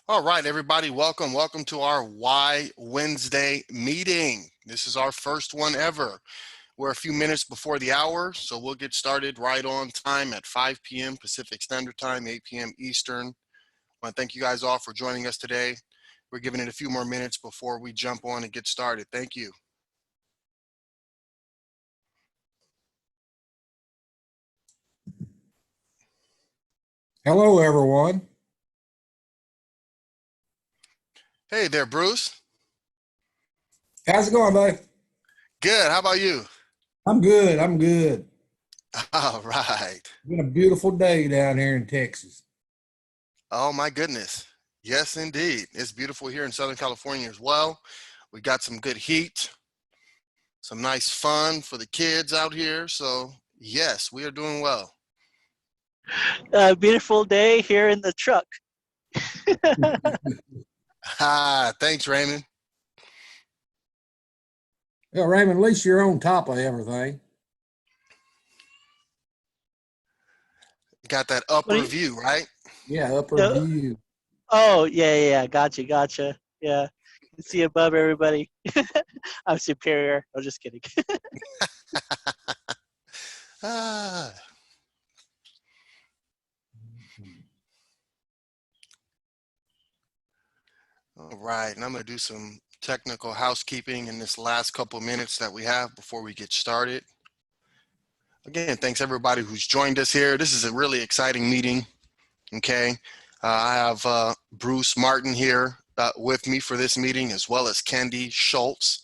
All right, everybody, welcome to our Why Wednesday meeting. This is our first one ever. We're a few minutes before the hour, so we'll get started right on time at 5 p.m. Pacific Standard Time, 8 p.m. Eastern. I want to thank you guys all for joining us today. We're giving it a few more minutes before we jump on and get started. Thank you. Hello, everyone. Hey there, Bruce. How's it going, buddy? Good. How about you? I'm good. I'm good. All right. It's been a beautiful day down here in Texas. Oh, my goodness. Yes, indeed. It's beautiful here in Southern California as well. We got some good heat, some nice fun for the kids out here. So, yes, we are doing well. Beautiful day here in the truck. Thanks, Raymond. Well, Raymond, at least you're on top of everything. Got that upper view, right? Yeah, upper view. Oh, yeah. Gotcha. Yeah, you can see above everybody. I'm superior. I'm just kidding. Ah. All right, and I'm going to do some technical housekeeping in this last couple of minutes that we have before we get started. Again, thanks everybody who's joined us here. This is a really exciting meeting, okay? I have Bruce Martin here with me for this meeting, as well as Candy Schultz,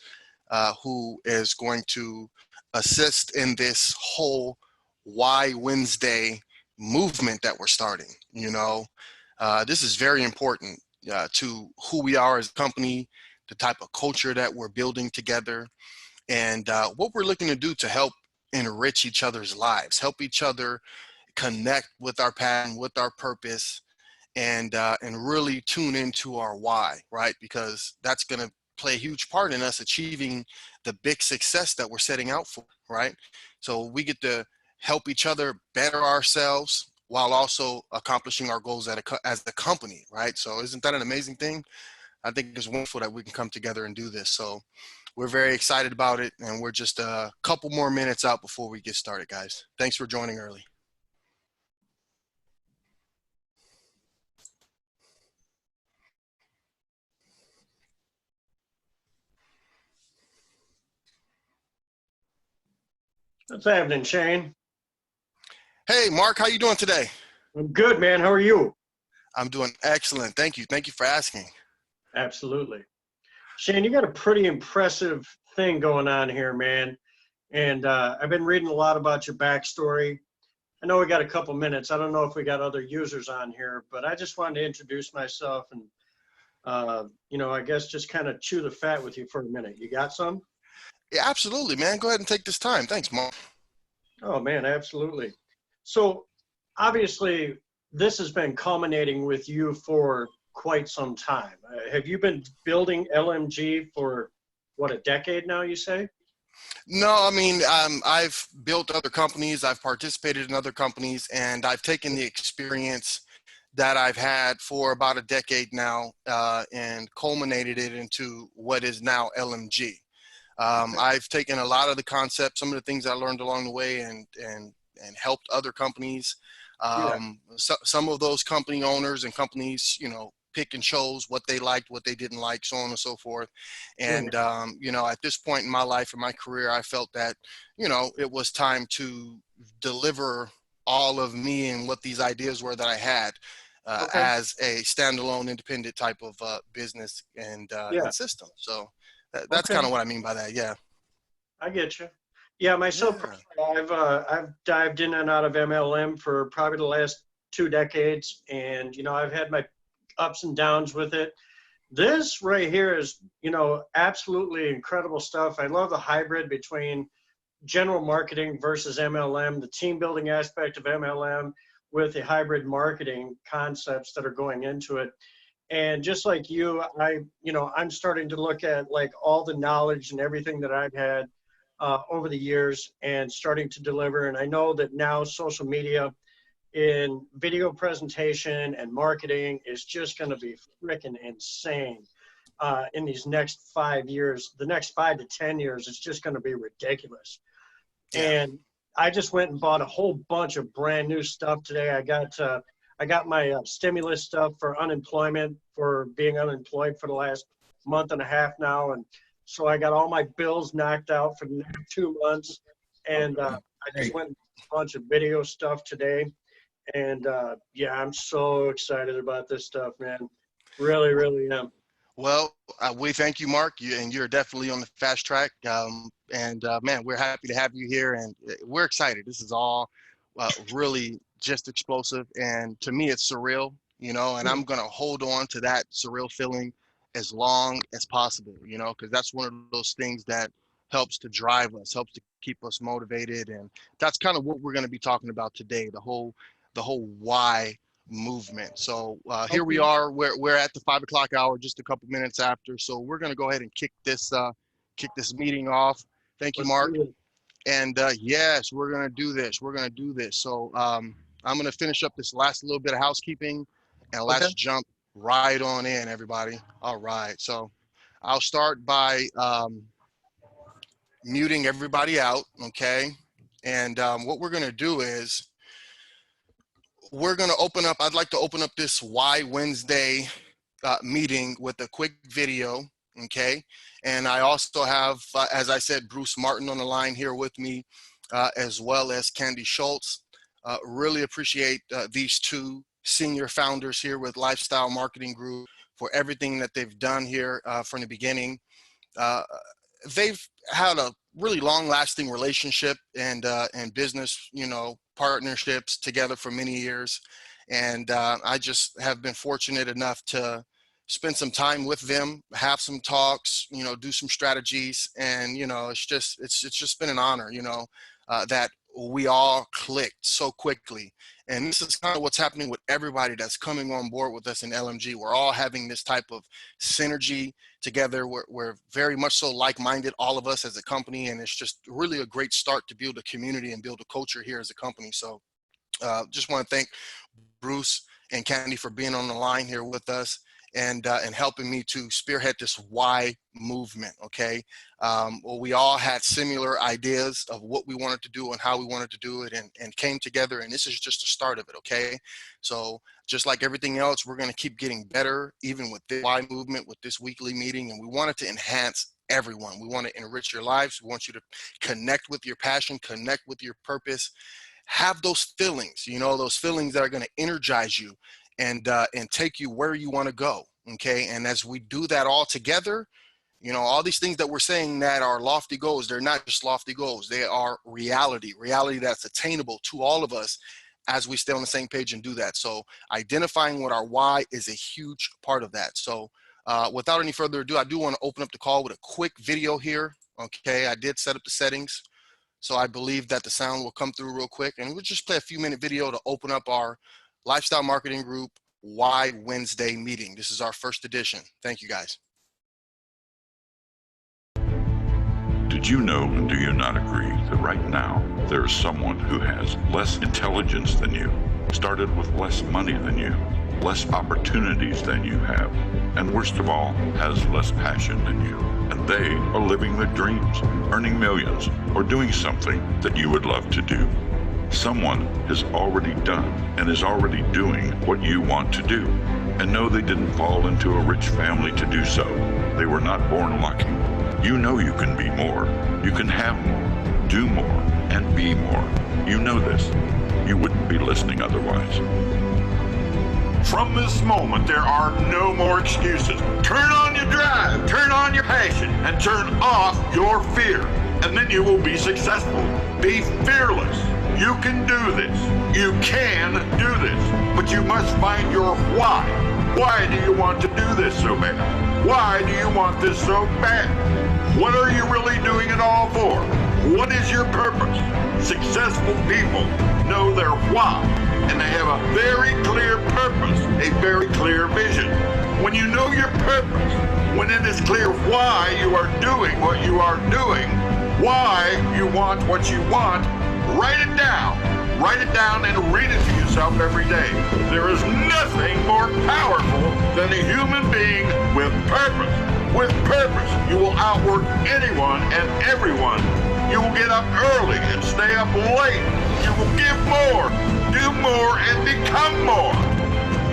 who is going to assist in this whole Why Wednesday movement that we're starting. You know, this is very important to who we are as a company, the type of culture that we're building together, and what we're looking to do to help enrich each other's lives, help each other connect with our passion, with our purpose, and really tune into our why, right? Because that's going to play a huge part in us achieving the big success that we're setting out for, right? So we get to help each other better ourselves while also accomplishing our goals as a company, right? So isn't that an amazing thing? I think it's wonderful that we can come together and do this. So we're very excited about it, and we're just a couple more minutes out before we get started, guys. Thanks for joining early. What's happening, Shane? Hey, Mark, how you doing today? I'm good, man. How are you? I'm doing excellent. Thank you. Thank you for asking. Absolutely. Shane, you got a pretty impressive thing going on here, man. And I've been reading a lot about your backstory. I know we got a couple minutes. I don't know if we got other users on here, but I just wanted to introduce myself and, I guess just kind of chew the fat with you for a minute. You got some? Yeah, absolutely, man. Go ahead and take this time. Thanks, Mark. Oh, man, absolutely. So obviously, this has been culminating with you for quite some time. Have you been building LMG for, what, a decade now, you say? No, I mean, I've built other companies, I've participated in other companies, and I've taken the experience that I've had for about a decade now and culminated it into what is now LMG. I've taken a lot of the concepts, some of the things I learned along the way, and helped other companies. Some of those company owners and companies, pick and chose what they liked, what they didn't like, so on and so forth. And, at this point in my life and my career, I felt that, it was time to deliver all of me and what these ideas were that I had as a standalone independent type of business and system. So that's kind of what I mean by that. Yeah. I get you. Yeah, myself, I've dived in and out of MLM for probably the last 2 decades, and I've had my ups and downs with it. This right here is, absolutely incredible stuff. I love the hybrid between general marketing versus MLM, the team building aspect of MLM with the hybrid marketing concepts that are going into it. And just like you, I'm starting to look at like all the knowledge and everything that I've had over the years and starting to deliver. And I know that now social media in video presentation and marketing is just going to be freaking insane in these next 5 years. The next 5 to 10 years, it's just going to be ridiculous. Yeah. And I just went and bought a whole bunch of brand new stuff today. I got my stimulus stuff for unemployment, for being unemployed for the last month and a half now. And so I got all my bills knocked out for the next 2 months. And I just went and bought a bunch of video stuff today. And yeah, I'm so excited about this stuff, man. Really, really am. Well, we thank you, Mark. You're definitely on the fast track. Man, we're happy to have you here, and we're excited. This is all really just explosive, and to me, it's surreal, and I'm gonna hold on to that surreal feeling as long as possible, because that's one of those things that helps to drive us, helps to keep us motivated, and that's kind of what we're going to be talking about today, the whole why movement. So here we are. We're at the 5 o'clock hour, just a couple minutes after. So we're going to go ahead and kick this meeting off. Thank you, Mark. And yes, we're going to do this. We're going to do this. So I'm going to finish up this last little bit of housekeeping, and let's jump right on in, everybody. All right. So I'll start by muting everybody out. Okay. And what we're going to do is we're going to open up. I'd like to open up this Why Wednesday meeting with a quick video. Okay. And I also have, as I said, Bruce Martin on the line here with me, as well as Candy Schultz. Really appreciate these two senior founders here with Lifestyle Marketing Group for everything that they've done here from the beginning. They've had a really long-lasting relationship and business, partnerships together for many years. And I just have been fortunate enough to spend some time with them, have some talks, do some strategies. And, it's just been an honor, that we all clicked so quickly. And this is kind of what's happening with everybody that's coming on board with us in LMG. We're all having this type of synergy together. We're very much so like-minded, all of us as a company. And it's just really a great start to build a community and build a culture here as a company. So just want to thank Bruce and Candy for being on the line here with us and helping me to spearhead this why movement. Okay. Well, we all had similar ideas of what we wanted to do and how we wanted to do it, and came together, and this is just the start of it. Okay. So just like everything else, we're going to keep getting better, even with the why movement, with this weekly meeting. And we wanted to enhance everyone. We want to enrich your lives. We want you to connect with your passion, connect with your purpose, have those feelings, those feelings that are going to energize you and take you where you want to go. Okay. And as we do that all together, all these things that we're saying that are lofty goals, they're not just lofty goals. They are reality that's attainable to all of us as we stay on the same page and do that. So identifying what our why is a huge part of that. So without any further ado, I do want to open up the call with a quick video here. Okay. I did set up the settings, so I believe that the sound will come through real quick, and we'll just play a few-minute video to open up our Lifestyle Marketing Group Why Wednesday meeting. This is our first edition. Thank you, guys. Did you know, and do you not agree, that right now there is someone who has less intelligence than you, started with less money than you, less opportunities than you have, and worst of all, has less passion than you, and they are living their dreams, earning millions, or doing something that you would love to do? Someone has already done and is already doing what you want to do. And no, they didn't fall into a rich family to do so. They were not born lucky. You know you can be more. You can have more, do more, and be more. You know this. You wouldn't be listening otherwise. From this moment, there are no more excuses. Turn on your drive, turn on your passion, and turn off your fear. And then you will be successful. Be fearless. You can do this. You can do this. But you must find your why. Why do you want to do this so bad? Why do you want this so bad? What are you really doing it all for? What is your purpose? Successful people know their why, and they have a very clear purpose, a very clear vision. When you know your purpose, when it is clear why you are doing what you are doing, why you want what you want, Write it down. Write it down and read it to yourself every day. There is nothing more powerful than a human being with purpose. With purpose, you will outwork anyone and everyone. You will get up early and stay up late. You will give more, do more, and become more.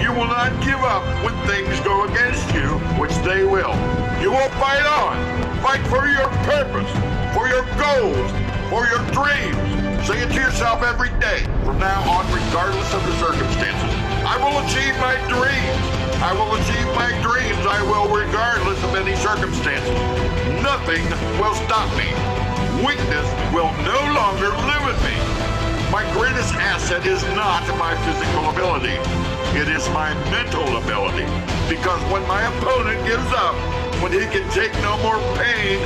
You will not give up when things go against you, which they will. You will fight on. Fight for your purpose, for your goals, for your dreams. Say it to yourself every day. From now on, regardless of the circumstances, I will achieve my dreams. I will achieve my dreams. I will regardless of any circumstances. Nothing will stop me. Weakness will no longer limit me. My greatest asset is not my physical ability. It is my mental ability. Because when my opponent gives up, when he can take no more pain,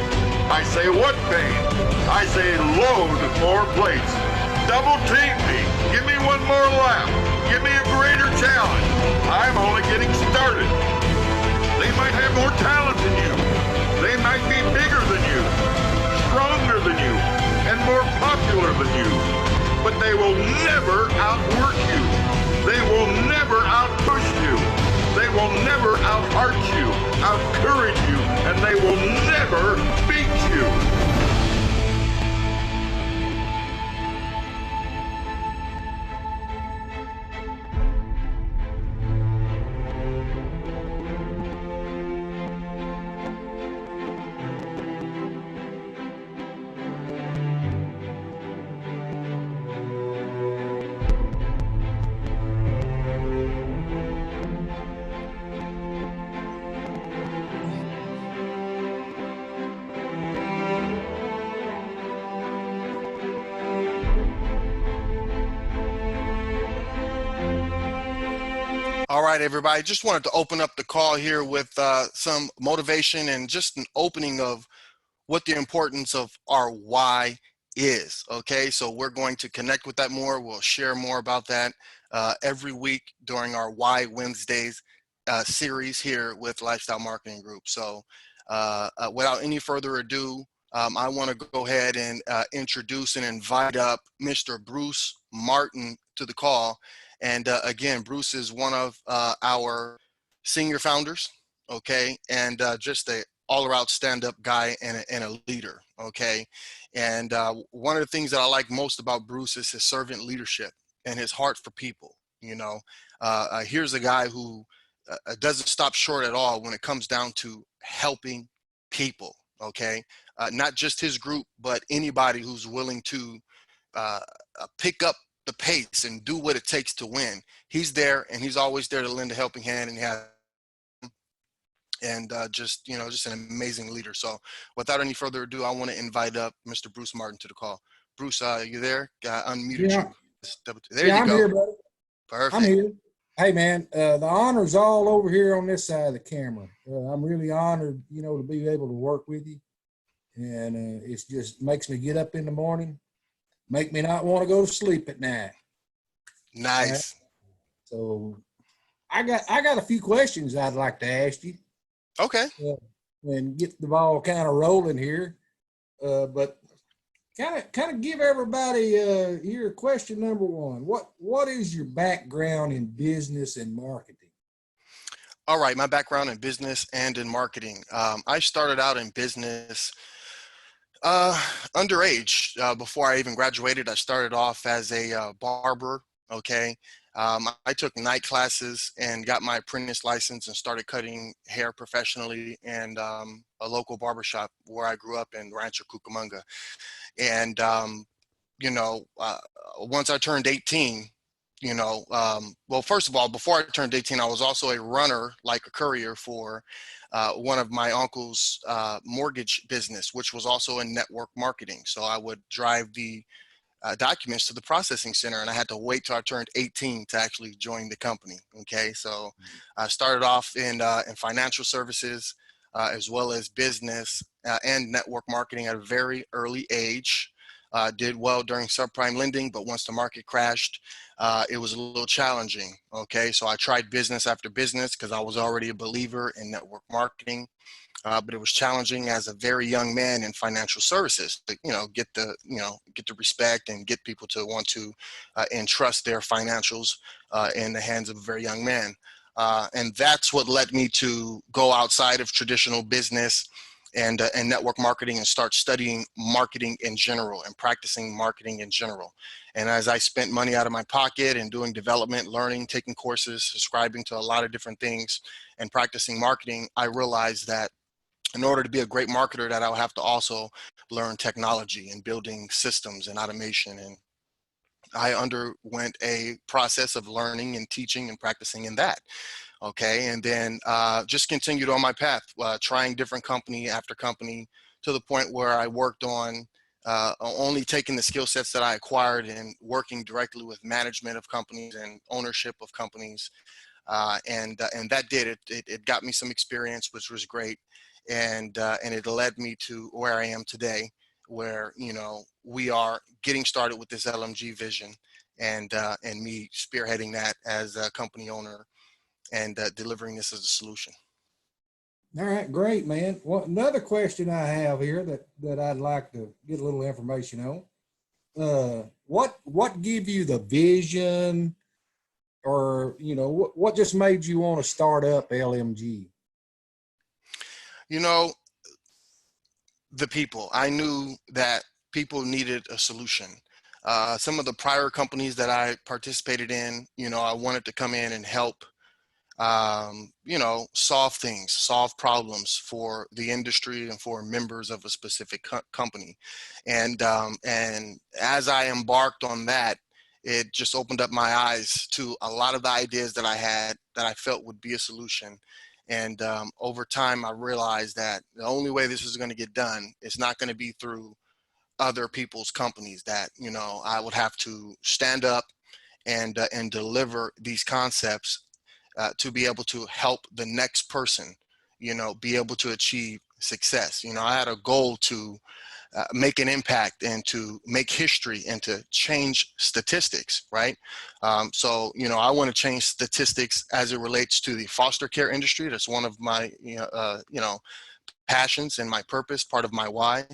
I say, what pain? I say, load more plates. Double team me. Give me one more lap. Give me a greater challenge. I'm only getting started. They might have more talent than you. They might be bigger than you, stronger than you, and more popular than you. But they will never outwork you. They will never outpush you. They will never out-heart you, out-courage you, and they will never beat you. All right, everybody. Just wanted to open up the call here with some motivation and just an opening of what the importance of our why is. Okay, so we're going to connect with that more. We'll share more about that every week during our Why Wednesdays series here with Lifestyle Marketing Group. So without any further ado, I want to go ahead and introduce and invite up Mr. Bruce Martin to the call. And again, Bruce is one of our senior founders, okay, and just a all-around stand-up guy and a leader, okay. And one of the things that I like most about Bruce is his servant leadership and his heart for people. You know, here's a guy who doesn't stop short at all when it comes down to helping people, okay. Not just his group, but anybody who's willing to pick up the pace and do what it takes to win. He's there, and he's always there to lend a helping hand, and just an amazing leader. So without any further ado, I want to invite up Mr. Bruce Martin to the call. Bruce, you there? Unmuted Yeah. you. There you I'm go. here, buddy. Perfect. I'm here. Hey, man, the honor's all over here on this side of the camera. I'm really honored, to be able to work with you. And it's just makes me get up in the morning, make me not want to go to sleep at night. Nice. Right? So I got a few questions I'd like to ask you. Okay. And get the ball kind of rolling here. But kind of give everybody here question number one. What is your background in business and marketing? All right, my background in business and in marketing. I started out in business underage. Before I even graduated, I started off as a barber, okay. I took night classes and got my apprentice license and started cutting hair professionally in a local barbershop where I grew up in Rancho Cucamonga. And, once I turned 18, well, first of all, before I turned 18, I was also a runner, like a courier for one of my uncle's mortgage business, which was also in network marketing. So I would drive the documents to the processing center, and I had to wait till I turned 18 to actually join the company. Okay, so I started off in financial services as well as business and network marketing at a very early age. did well during subprime lending, but once the market crashed, it was a little challenging. Okay, so I tried business after business because I was already a believer in network marketing. But it was challenging as a very young man in financial services to, get the respect and get people to want to entrust their financials in the hands of a very young man. And that's what led me to go outside of traditional business and network marketing and start studying marketing in general and practicing marketing in general. And as I spent money out of my pocket and doing development, learning, taking courses, subscribing to a lot of different things and practicing marketing, I realized that in order to be a great marketer, that I'll have to also learn technology and building systems and automation. And I underwent a process of learning and teaching and practicing in that. Okay, and then just continued on my path, trying different company after company to the point where I worked on only taking the skill sets that I acquired and working directly with management of companies and ownership of companies. And that did it. It got me some experience, which was great, and it led me to where I am today, where we are getting started with this LMG vision, and me spearheading that as a company owner and delivering this as a solution. All right, great, man. Well, another question I have here that I'd like to get a little information on. What give you the vision, or what just made you want to start up LMG? The people. I knew that people needed a solution. Some of the prior companies that I participated in, I wanted to come in and help solve things, solve problems for the industry and for members of a specific company. And as I embarked on that, it just opened up my eyes to a lot of the ideas that I had that I felt would be a solution. And over time, I realized that the only way this is going to get done is not going to be through other people's companies, that, I would have to stand up and deliver these concepts to be able to help the next person, be able to achieve success. I had a goal to make an impact and to make history and to change statistics, right? So, I want to change statistics as it relates to the foster care industry. That's one of my, passions and my purpose, part of my why.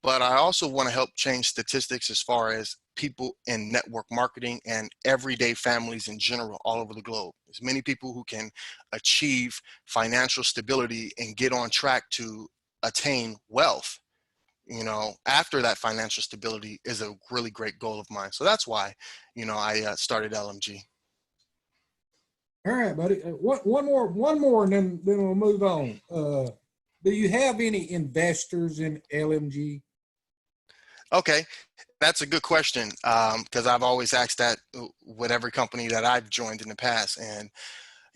But I also want to help change statistics as far as people in network marketing and everyday families in general all over the globe. There's many people who can achieve financial stability and get on track to attain wealth, after that financial stability is a really great goal of mine. So that's why, I started LMG. All right, buddy. One more, and then we'll move on. Do you have any investors in LMG? Okay, that's a good question, because I've always asked that with every company that I've joined in the past. And,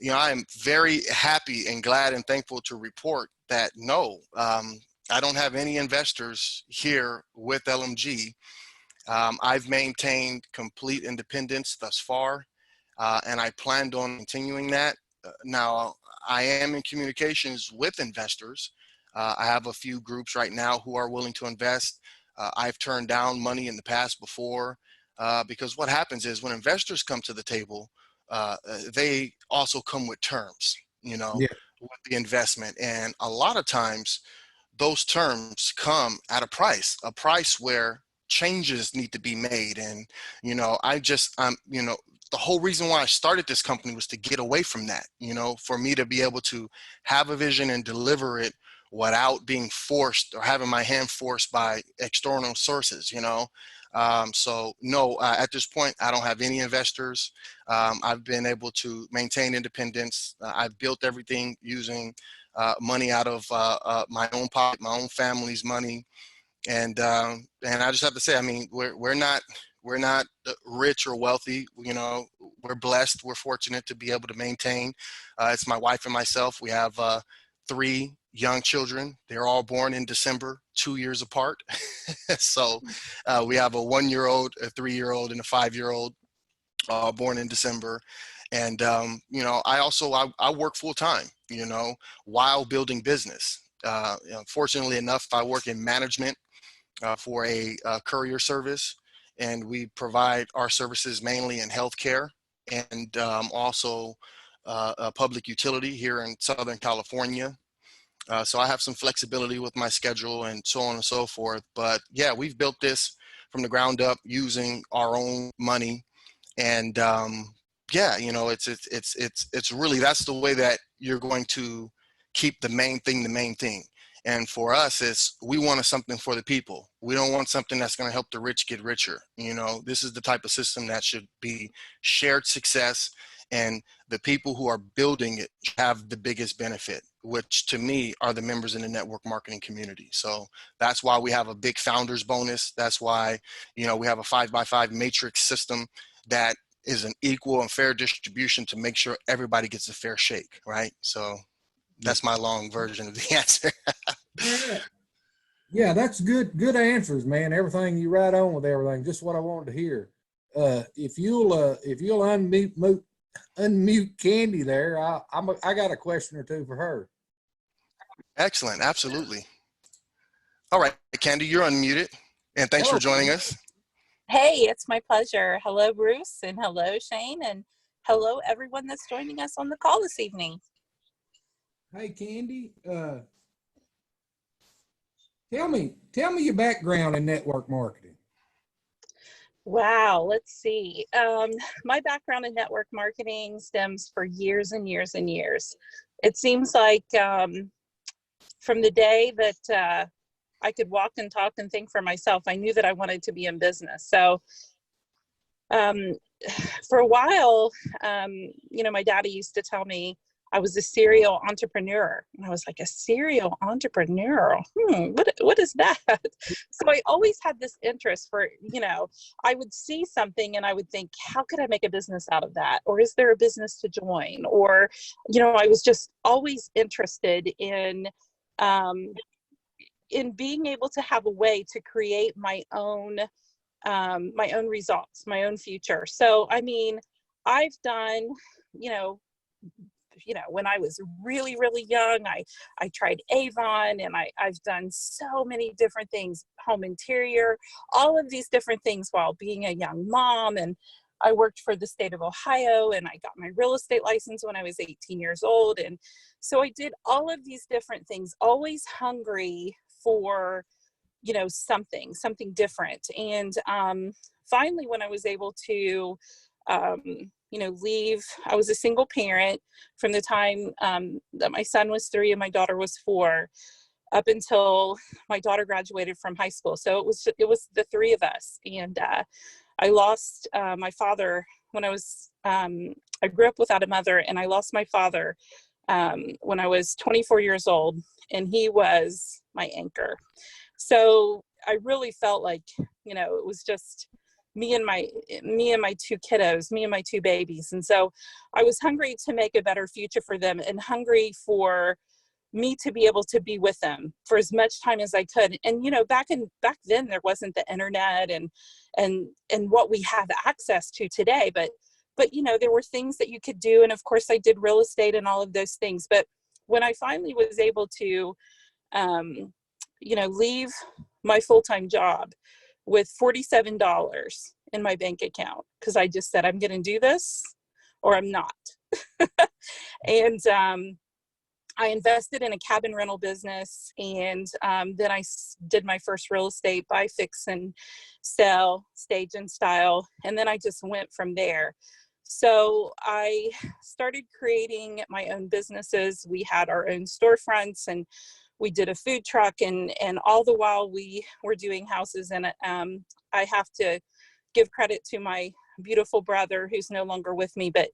I am very happy and glad and thankful to report that no, I don't have any investors here with LMG. I've maintained complete independence thus far, and I planned on continuing that. Now, I am in communications with investors. I have a few groups right now who are willing to invest. I've turned down money in the past before, because what happens is when investors come to the table, they also come with terms, Yeah. with the investment. And a lot of times those terms come at a price where changes need to be made. And, the whole reason why I started this company was to get away from that, for me to be able to have a vision and deliver it without being forced or having my hand forced by external sources, so no, at this point, I don't have any investors. I've been able to maintain independence. I've built everything using money out of my own pocket, my own family's money. And I just have to say, I mean, we're not rich or wealthy. We're blessed. We're fortunate to be able to maintain. It's my wife and myself. We have 3 young children. They're all born in December, 2 years apart. So we have a 1-year-old, a 3-year-old, and a 5-year-old, born in December. And I work full time, while building business. Fortunately enough, I work in management for a courier service, and we provide our services mainly in healthcare and also a public utility here in Southern California. So I have some flexibility with my schedule and so on and so forth. But yeah, we've built this from the ground up using our own money. And yeah, you know, it's really, that's the way that you're going to keep the main thing the main thing. And for us, it's, we want something for the people. We don't want something that's going to help the rich get richer. You know, this is the type of system that should be shared success, and the people who are building it have the biggest benefit, which to me are the members in the network marketing community. So that's why we have a big founders bonus. That's why, you know, we have a 5x5 matrix system that is an equal and fair distribution to make sure everybody gets a fair shake, right? So that's my long version of the answer. Yeah, that's good answers, man. Everything, you right on with everything. Just what I wanted to hear. If you'll unmute Candy there, I got a question or two for her. Excellent, absolutely. All right, Candy, you're unmuted, and thanks for joining us. Hey, it's my pleasure. Hello, Bruce, and hello, Shane, and hello, everyone that's joining us on the call this evening. Hey, Candy, tell me your background in network marketing. Wow, let's see. My background in network marketing stems for years and years and years. It seems like from the day that I could walk and talk and think for myself, I knew that I wanted to be in business. So for a while, you know, my daddy used to tell me I was a serial entrepreneur. And I was like, a serial entrepreneur? What is that? So I always had this interest for, you know, I would see something and I would think, how could I make a business out of that? Or is there a business to join? Or, you know, I was just always interested in being able to have a way to create my own results, my own future. So, I mean, I've done, you know, when I was really, really young, I tried Avon, and I've done so many different things, home interior, all of these different things while being a young mom. And I worked for the state of Ohio, and I got my real estate license when I was 18 years old. And so I did all of these different things, always hungry for, you know, something different. And finally, when I was able to, you know, leave, I was a single parent from the time that my son was 3 and my daughter was 4, up until my daughter graduated from high school. So it was the 3 of us. And I lost my father when I was, I grew up without a mother, and I lost my father when I was 24 years old, and he was my anchor. So I really felt like, you know, it was just me and my 2 kiddos, me and my 2 babies. And so I was hungry to make a better future for them, and hungry for me to be able to be with them for as much time as I could. And, you know, back then there wasn't the internet and what we have access to today, but, you know, there were things that you could do. And of course I did real estate and all of those things. But when I finally was able to, you know, leave my full-time job with $47 in my bank account, because I just said, I'm going to do this or I'm not. And I invested in a cabin rental business, and then I did my first real estate, buy, fix, and sell, stage and style. And then I just went from there. So I started creating my own businesses. We had our own storefronts, and we did a food truck, and all the while we were doing houses. And I have to give credit to my beautiful brother, who's no longer with me, but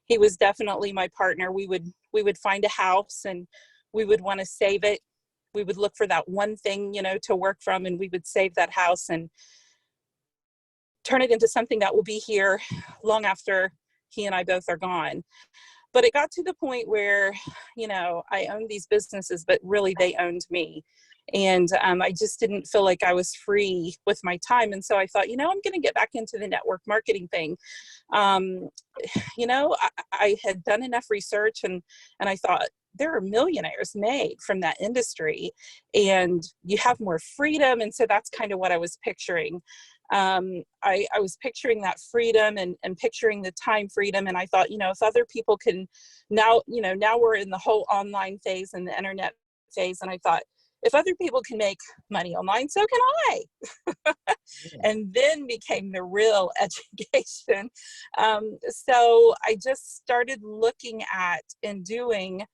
he was definitely my partner. We would find a house, and we would want to save it. We would look for that one thing, you know, to work from, and we would save that house and turn it into something that will be here long after he and I both are gone. But it got to the point where, you know, I owned these businesses, but really they owned me. And I just didn't feel like I was free with my time. And so I thought, you know, I'm going to get back into the network marketing thing. You know, I had done enough research, and I thought, there are millionaires made from that industry, and you have more freedom. And so that's kind of what I was picturing. I was picturing that freedom and picturing the time freedom. And I thought, if other people can now, now we're in the whole online phase and the internet phase. And I thought, if other people can make money online, so can I. And then became the real education. So I just started looking at and doing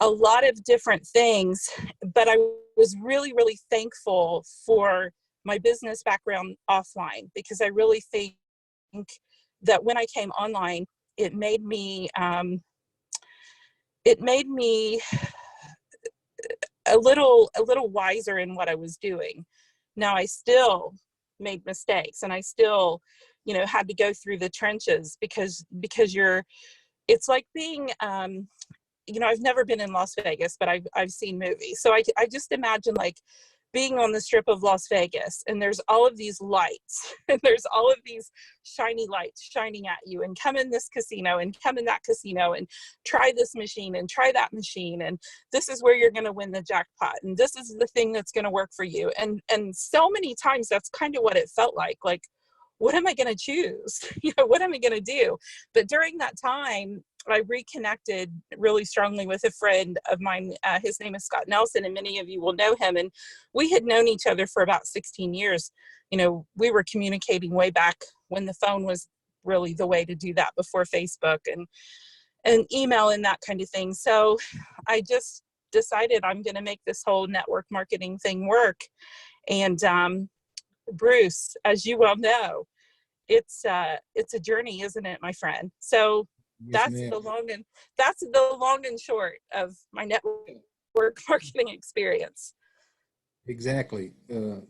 a lot of different things, but I was really, really thankful for my business background offline, because I really think that when I came online, it made me a little wiser in what I was doing. Now, I still made mistakes, and I still, had to go through the trenches, because it's like being, I've never been in Las Vegas, but I've seen movies. So I just imagine like being on the strip of Las Vegas, and there's all of these lights and there's all of these shiny lights shining at you, and come in this casino and come in that casino and try this machine and try that machine. And this is where you're going to win the jackpot. And this is the thing that's going to work for you. And so many times that's kind of what it felt like, what am I going to choose? What am I going to do? But during that time, I reconnected really strongly with a friend of mine. His name is Scott Nelson, and many of you will know him. And we had known each other for about 16 years. We were communicating way back when the phone was really the way to do that, before Facebook and email and that kind of thing. So I just decided I'm going to make this whole network marketing thing work. And Bruce, as you well know, it's a journey, isn't it, my friend? So that's the long and short of my network marketing experience. Exactly.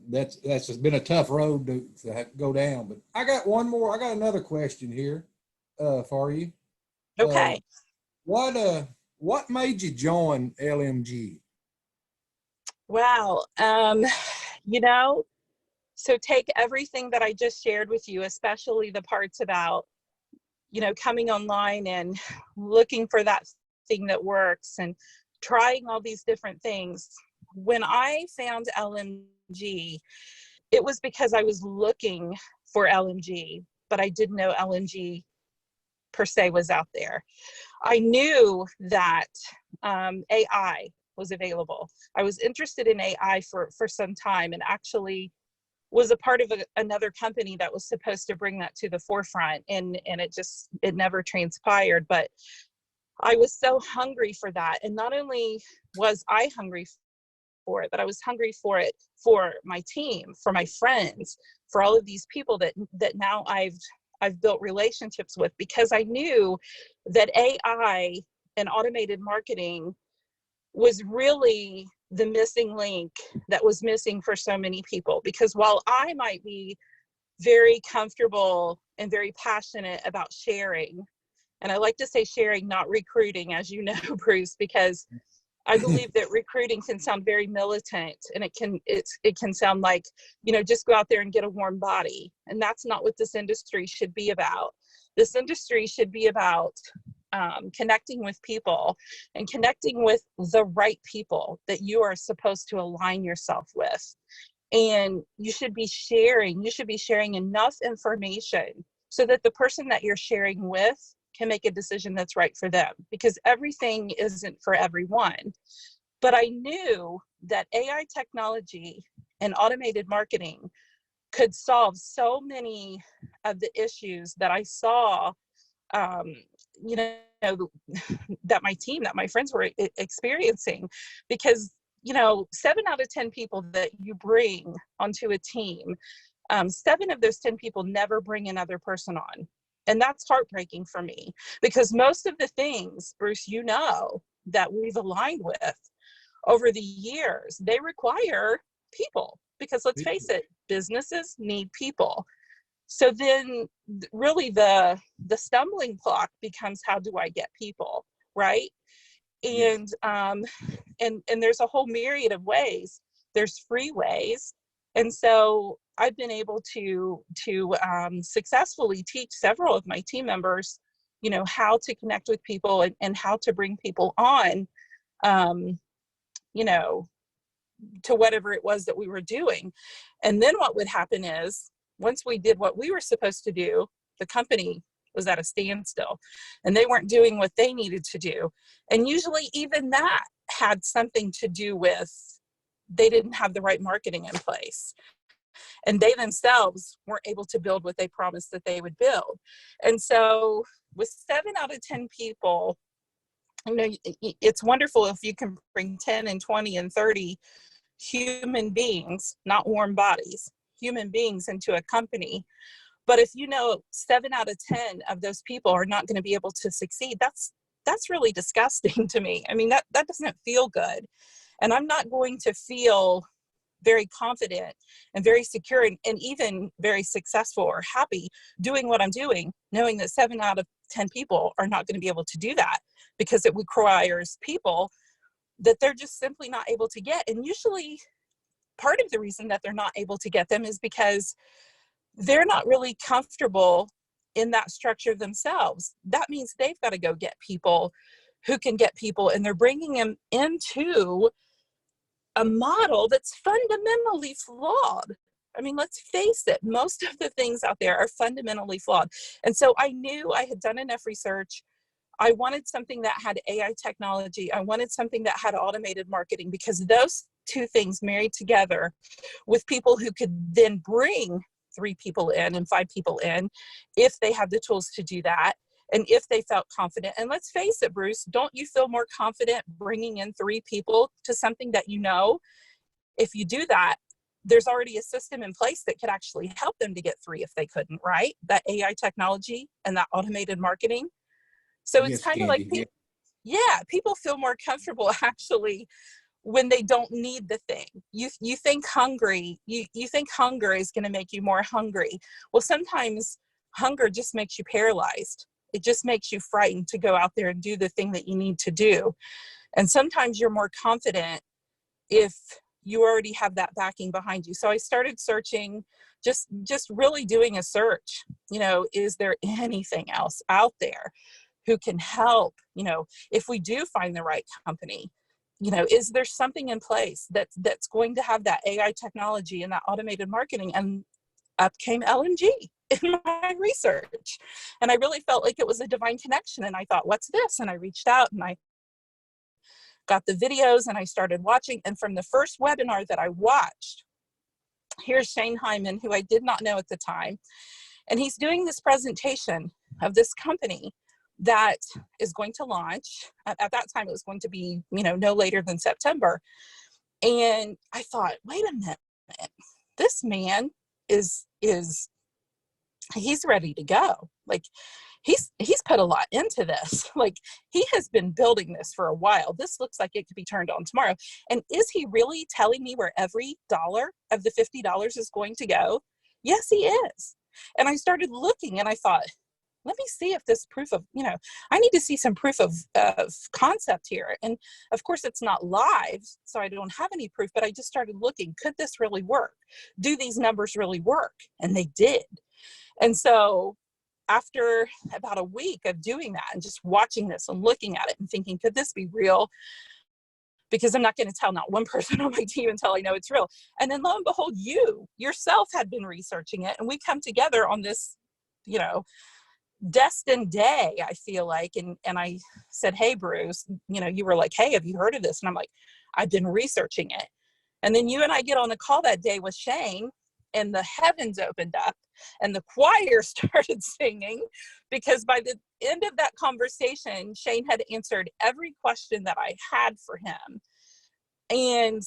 That's been a tough road to go down. But I got another question here for you. Okay. What made you join LMG? Wow. So take everything that I just shared with you, especially the parts about, coming online and looking for that thing that works and trying all these different things. When I found LMG, it was because I was looking for LMG, but I didn't know LMG per se was out there. I knew that AI was available. I was interested in AI for some time, and actually was a part of another company that was supposed to bring that to the forefront, and it never transpired. But I was so hungry for that. And not only was I hungry for it, but I was hungry for it for my team, for my friends, for all of these people that now I've built relationships with, because I knew that AI and automated marketing was really the missing link that was missing for so many people. Because while I might be very comfortable and very passionate about sharing, and I like to say sharing, not recruiting, as you know, Bruce, because I believe that recruiting can sound very militant, and it can sound like, just go out there and get a warm body. And that's not what this industry should be about. This industry should be about connecting with people, and connecting with the right people that you are supposed to align yourself with. And you should be sharing enough information so that the person that you're sharing with can make a decision that's right for them, because everything isn't for everyone. But I knew that AI technology and automated marketing could solve so many of the issues that I saw, that my friends were experiencing. Because 7 out of 10 people that you bring onto a team, 7 of those 10 people never bring another person on. And that's heartbreaking for me, because most of the things, Bruce, that we've aligned with over the years, they require people, because let's face it, businesses need people. So then really the stumbling block becomes, how do I get people, right? And there's a whole myriad of ways. There's free ways. And so I've been able to successfully teach several of my team members you know, how to connect with people and how to bring people on, you know, to whatever it was that we were doing. And then what would happen is, once we did what we were supposed to do, the company was at a standstill and they weren't doing what they needed to do. And usually even that had something to do with they didn't have the right marketing in place. And they themselves weren't able to build what they promised that they would build. And so with 7 out of 10 people, you know, it's wonderful if you can bring 10 and 20 and 30 human beings, not warm bodies, human beings into a company. But if you know 7 out of 10 of those people are not going to be able to succeed, that's really disgusting to me. I mean, that doesn't feel good. And I'm not going to feel very confident and very secure and even very successful or happy doing what I'm doing, knowing that 7 out of 10 people are not going to be able to do that, because it requires people that they're just simply not able to get. And usually part of the reason that they're not able to get them is because they're not really comfortable in that structure themselves. That means they've got to go get people who can get people, and they're bringing them into a model that's fundamentally flawed. I mean, let's face it, most of the things out there are fundamentally flawed. And so I knew I had done enough research. I wanted something that had AI technology. I wanted something that had automated marketing, because those two things married together with people who could then bring 3 people in and 5 people in, if they have the tools to do that, and if they felt confident. And let's face it, Bruce, don't you feel more confident bringing in 3 people to something that you know, if you do that, there's already a system in place that could actually help them to get 3 if they couldn't, right? That AI technology and that automated marketing. So it's kind of like, people feel more comfortable actually when they don't need the thing. You think hungry, you think hunger is going to make you more hungry. Well, sometimes hunger just makes you paralyzed. It just makes you frightened to go out there and do the thing that you need to do. And sometimes you're more confident if you already have that backing behind you. So I started searching, just really doing a search. You know, is there anything else out there who can help? You know, if we do find the right company, you know, is there something in place that's going to have that AI technology and that automated marketing? And up came LMG in my research. And I really felt like it was a divine connection. And I thought, what's this? And I reached out and I got the videos and I started watching. And from the first webinar that I watched, here's Shane Hyman, who I did not know at the time. And he's doing this presentation of this company that is going to launch. At that time, it was going to be, you know, no later than September. And I thought, wait a minute, this man is he's ready to go. Like he's put a lot into this. Like he has been building this for a while. This looks like it could be turned on tomorrow. And is he really telling me where every dollar of the $50 is going to go? Yes, he is. And I started looking and I thought, let me see if this proof of, you know, I need to see some proof of concept here. And of course it's not live, so I don't have any proof, but I just started looking, could this really work? Do these numbers really work? And they did. And so after about a week of doing that and just watching this and looking at it and thinking, could this be real? Because I'm not going to tell not one person on my team until I know it's real. And then lo and behold, you yourself had been researching it. And we come together on this, you know, destined day, I feel like. And I said, hey, Bruce, you know, you were like, hey, have you heard of this? And I'm like, I've been researching it. And then you and I get on a call that day with Shane, and the heavens opened up and the choir started singing, because by the end of that conversation, Shane had answered every question that I had for him. And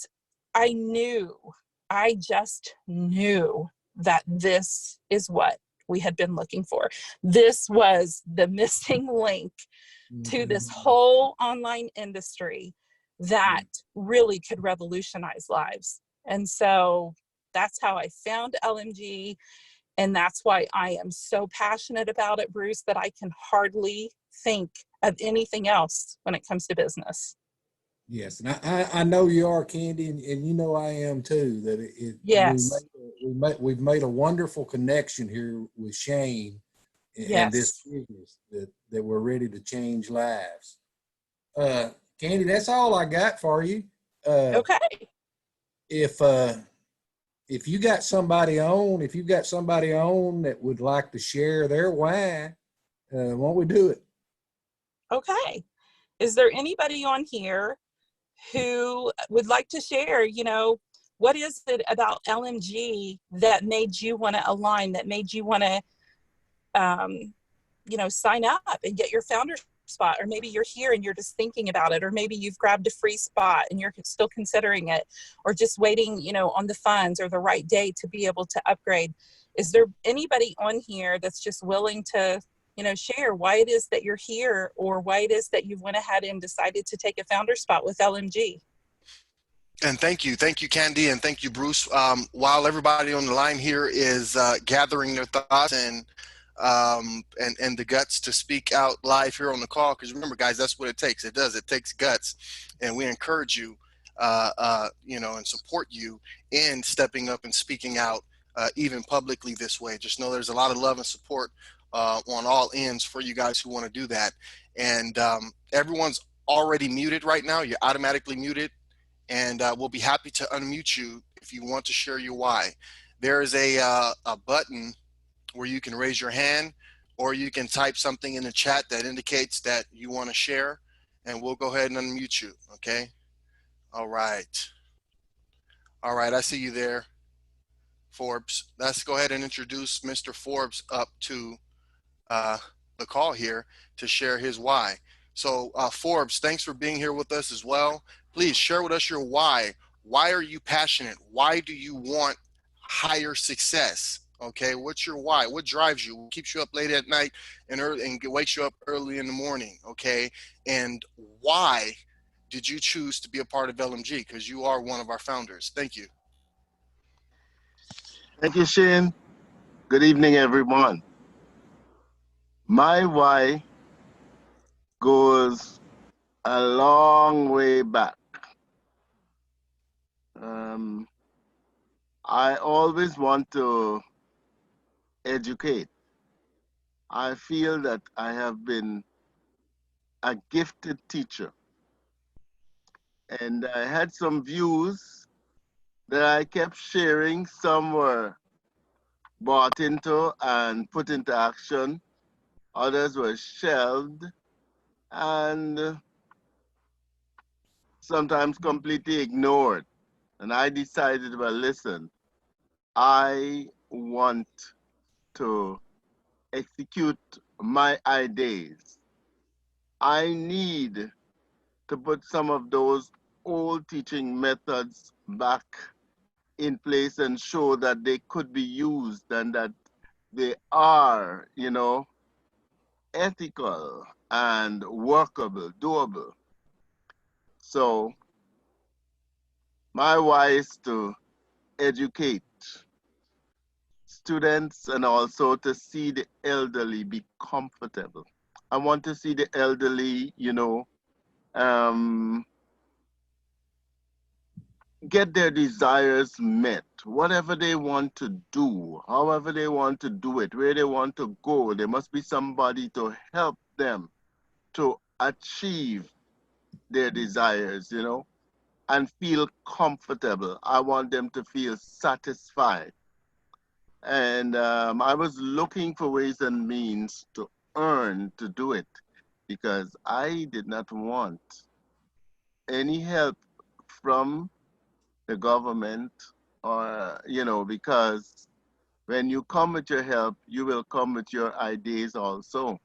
I just knew that this is what we had been looking for. This was the missing link to this whole online industry that really could revolutionize lives. And so that's how I found LMG. And that's why I am so passionate about it, Bruce, that I can hardly think of anything else when it comes to business. Yes, and I know you are, Candy, and you know I am too. That Yes, we've made a wonderful connection here with Shane, and this Yes. business that we're ready to change lives. Candy, that's all I got for you. Okay. If if you got somebody on, if you've got somebody on that would like to share their why, won't we do it? Okay. Is there anybody on here who would like to share, what is it about LMG that made you want to align, that made you want to, sign up and get your founder spot? Or maybe you're here and you're just thinking about it, or maybe you've grabbed a free spot and you're still considering it, or just waiting, on the funds or the right day to be able to upgrade. Is there anybody on here that's just willing to, share why it is that you're here, or why it is that you've went ahead and decided to take a founder spot with LMG? And thank you, Candy, and thank you, Bruce. While everybody on the line here is gathering their thoughts and the guts to speak out live here on the call, because remember, guys, that's what it takes. It takes guts, and we encourage you, and support you in stepping up and speaking out, even publicly this way. Just know there's a lot of love and support on all ends for you guys who want to do that. And everyone's already muted right now. You're automatically muted. And we'll be happy to unmute you if you want to share your why. There is a button where you can raise your hand, or you can type something in the chat that indicates that you want to share, and we'll go ahead and unmute you, okay? All right. All right, I see you there, Forbes. Let's go ahead and introduce Mr. Forbes up to the call here to share his why. So Forbes, thanks for being here with us as well. Please share with us your why. Why are you passionate? Why do you want higher success? Okay, what's your why? What drives you? What keeps you up late at night and wakes you up early in the morning? Okay, and why did you choose to be a part of LMG? Because you are one of our founders. Thank you. Thank you, Shane. Good evening, everyone. My why goes a long way back. I always want to educate. I feel that I have been a gifted teacher, and I had some views that I kept sharing. Some were bought into and put into action, others were shelved, and sometimes completely ignored. And I decided, well, listen, I want to execute my ideas. I need to put some of those old teaching methods back in place and show that they could be used and that they are, ethical and workable, doable. So my why is to educate students and also to see the elderly be comfortable. I want to see the elderly, get their desires met, whatever they want to do, however they want to do it, where they want to go. There must be somebody to help them to achieve their desires, and feel comfortable. I want them to feel satisfied. And I was looking for ways and means to earn to do it because I did not want any help from the government or, because when you come with your help, you will come with your ideas also.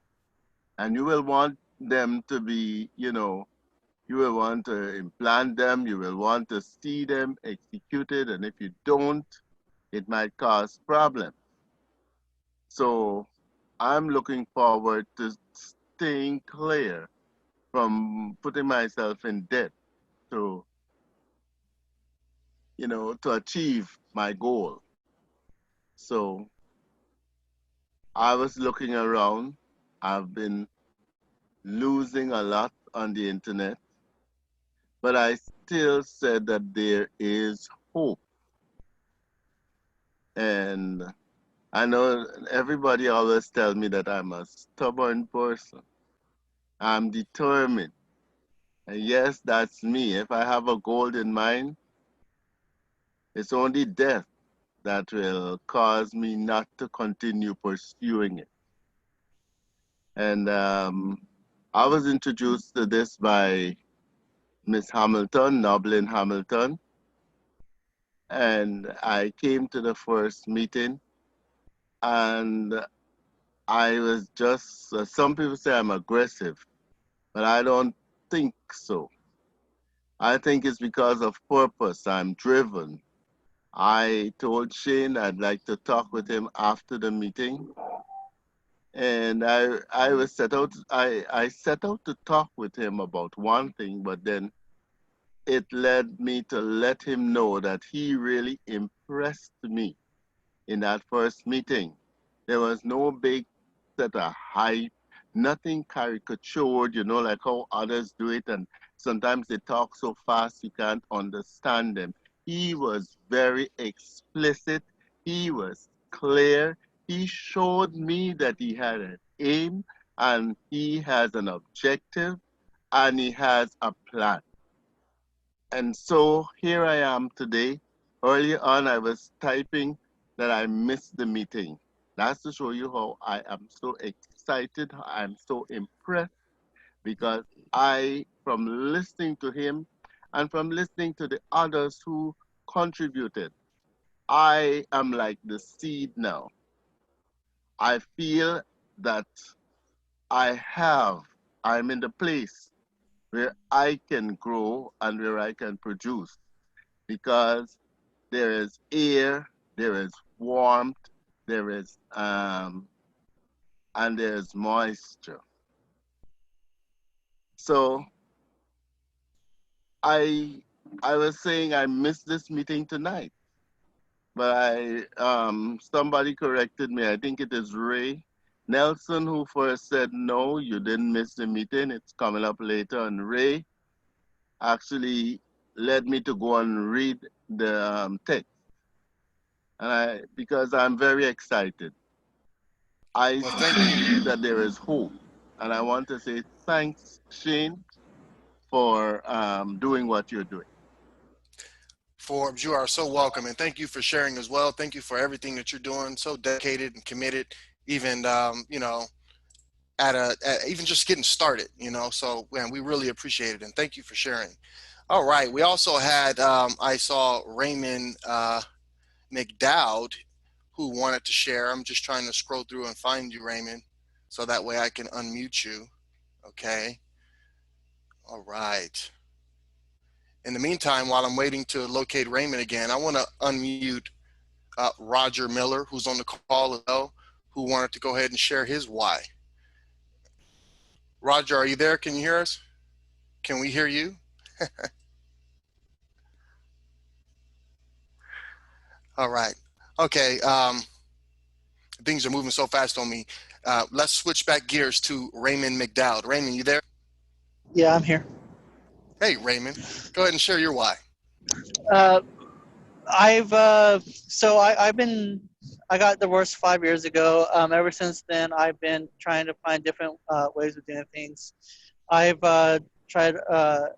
And you will want them to be, you will want to implant them, you will want to see them executed. And if you don't, it might cause problems. So I'm looking forward to staying clear from putting myself in debt to, to achieve my goal. So I was looking around. I've been losing a lot on the internet, but I still said that there is hope. And I know everybody always tell me that I'm a stubborn person. I'm determined. And yes, that's me. If I have a goal in mind, it's only death that will cause me not to continue pursuing it. And I was introduced to this by Miss Hamilton, Noblin Hamilton, and I came to the first meeting, and I was just, some people say I'm aggressive, but I don't think so. I think it's because of purpose. I'm driven. I told Shane I'd like to talk with him after the meeting. And I set out to talk with him about one thing, but then it led me to let him know that he really impressed me in that first meeting. There was no big set of hype, nothing caricatured, like how others do it. And sometimes they talk so fast you can't understand them. He was very explicit. He was clear. He showed me that he had an aim and he has an objective and he has a plan. And so here I am today. Earlier on, I was typing that I missed the meeting. That's to show you how I am so excited. I'm so impressed because from listening to him and from listening to the others who contributed, I am like the seed now. I feel that I'm in the place where I can grow and where I can produce because there is air, there is warmth, there is and there's moisture. So I I was saying I missed this meeting tonight, but somebody corrected me. I think it is Ray Nelson who first said no, you didn't miss the meeting. It's coming up later, and Ray actually led me to go and read the text, and because I'm very excited. I Well, thank you. see that there is hope. And I want to say thanks, Shane, for doing what you're doing. Forbes, you are so welcome, and thank you for sharing as well. Thank you for everything that you're doing. So dedicated and committed, even even just getting started. So man, we really appreciate it, and thank you for sharing. All right, we also had I saw Raymond McDowd who wanted to share. I'm just trying to scroll through and find you, Raymond, so that way I can unmute you. Okay. All right. In the meantime, while I'm waiting to locate Raymond again, I want to unmute Roger Miller, who's on the call as well, who wanted to go ahead and share his why. Roger, are you there? Can you hear us? Can we hear you? All right. Okay. Things are moving so fast on me. Let's switch back gears to Raymond McDowd. Raymond, you there? Yeah, I'm here. Hey, Raymond, go ahead and share your why. I got divorced 5 years ago. Ever since then, I've been trying to find different ways of doing things. I've tried the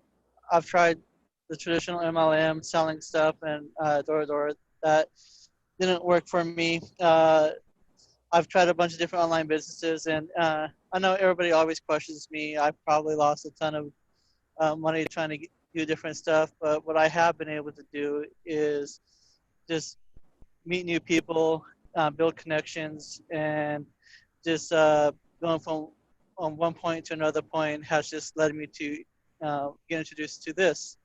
traditional MLM, selling stuff and door to door. That didn't work for me. I've tried a bunch of different online businesses, and I know everybody always questions me. I've probably lost a ton of money trying to do different stuff, but what I have been able to do is just meet new people, build connections, and just going from one point to another point has just led me to get introduced to this.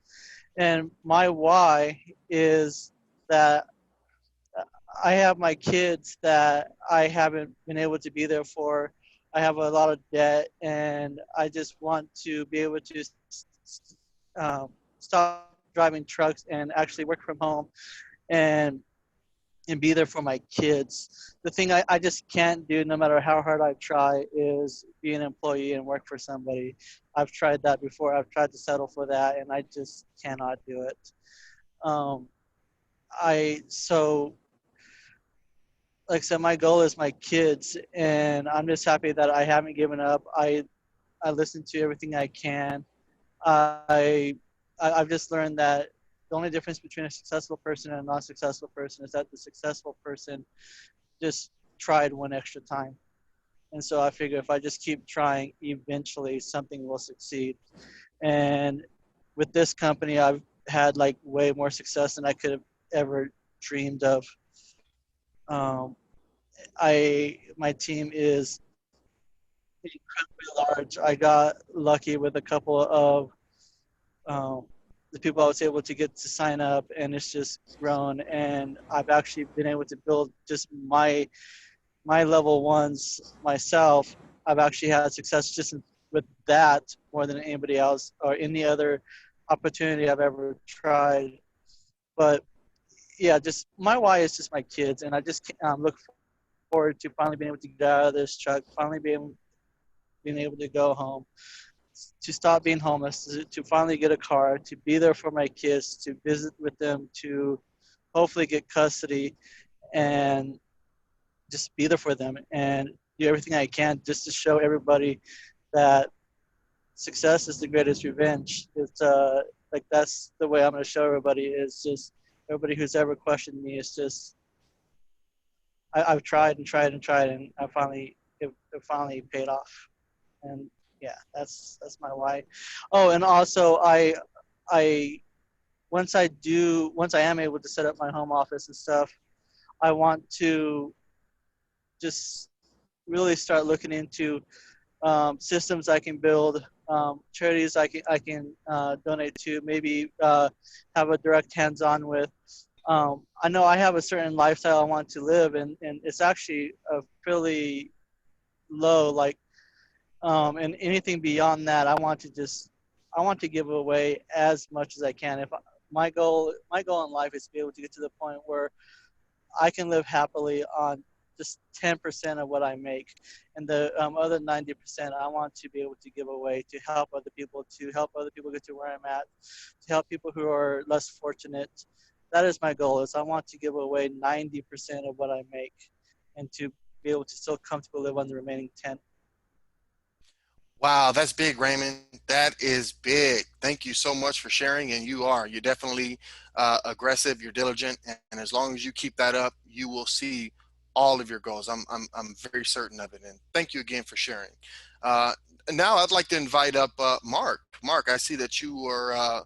And my why is that I have my kids that I haven't been able to be there for. I have a lot of debt, and I just want to be able to stop driving trucks and actually work from home and be there for my kids. The thing I just can't do, no matter how hard I try, is be an employee and work for somebody. I've tried that before. I've tried to settle for that, and I just cannot do it. So like I said, my goal is my kids, and I'm just happy that I haven't given up. I listen to everything I can. I I've just learned that the only difference between a successful person and a non-successful person is that the successful person just tried one extra time. And so I figure if I just keep trying, eventually something will succeed. And with this company, I've had like way more success than I could have ever dreamed of. My team is incredibly large. I got lucky with a couple of um, the people I was able to get to sign up, and it's just grown. And I've actually been able to build just my level ones myself. I've actually had success just with that more than anybody else or any other opportunity I've ever tried. But yeah, just my why is just my kids, and I just look forward to finally being able to get out of this truck, finally being able to go home, to stop being homeless, to finally get a car, to be there for my kids, to visit with them, to hopefully get custody, and just be there for them and do everything I can just to show everybody that success is the greatest revenge. It's like that's the way I'm going to show everybody. Is just everybody who's ever questioned me. It's just I've tried and tried and tried, and it finally paid off. And yeah, that's my why. Oh, and also I once I am able to set up my home office and stuff, I want to just really start looking into systems I can build, charities I can donate to, maybe have a direct hands-on with. I know I have a certain lifestyle I want to live, and it's actually a fairly low, like, and anything beyond that, I want to give away as much as I can. If my goal in life is to be able to get to the point where I can live happily on just 10% of what I make, and the other 90% I want to be able to give away to help other people get to where I'm at, to help people who are less fortunate. That is my goal. Is I want to give away 90% of what I make, and to be able to still comfortably live on the remaining 10. Wow, that's big, Raymond. That is big. Thank you so much for sharing. And you're definitely aggressive. You're diligent, and as long as you keep that up, you will see all of your goals. I'm very certain of it. And thank you again for sharing. Now I'd like to invite up Mark. Mark, I see that you are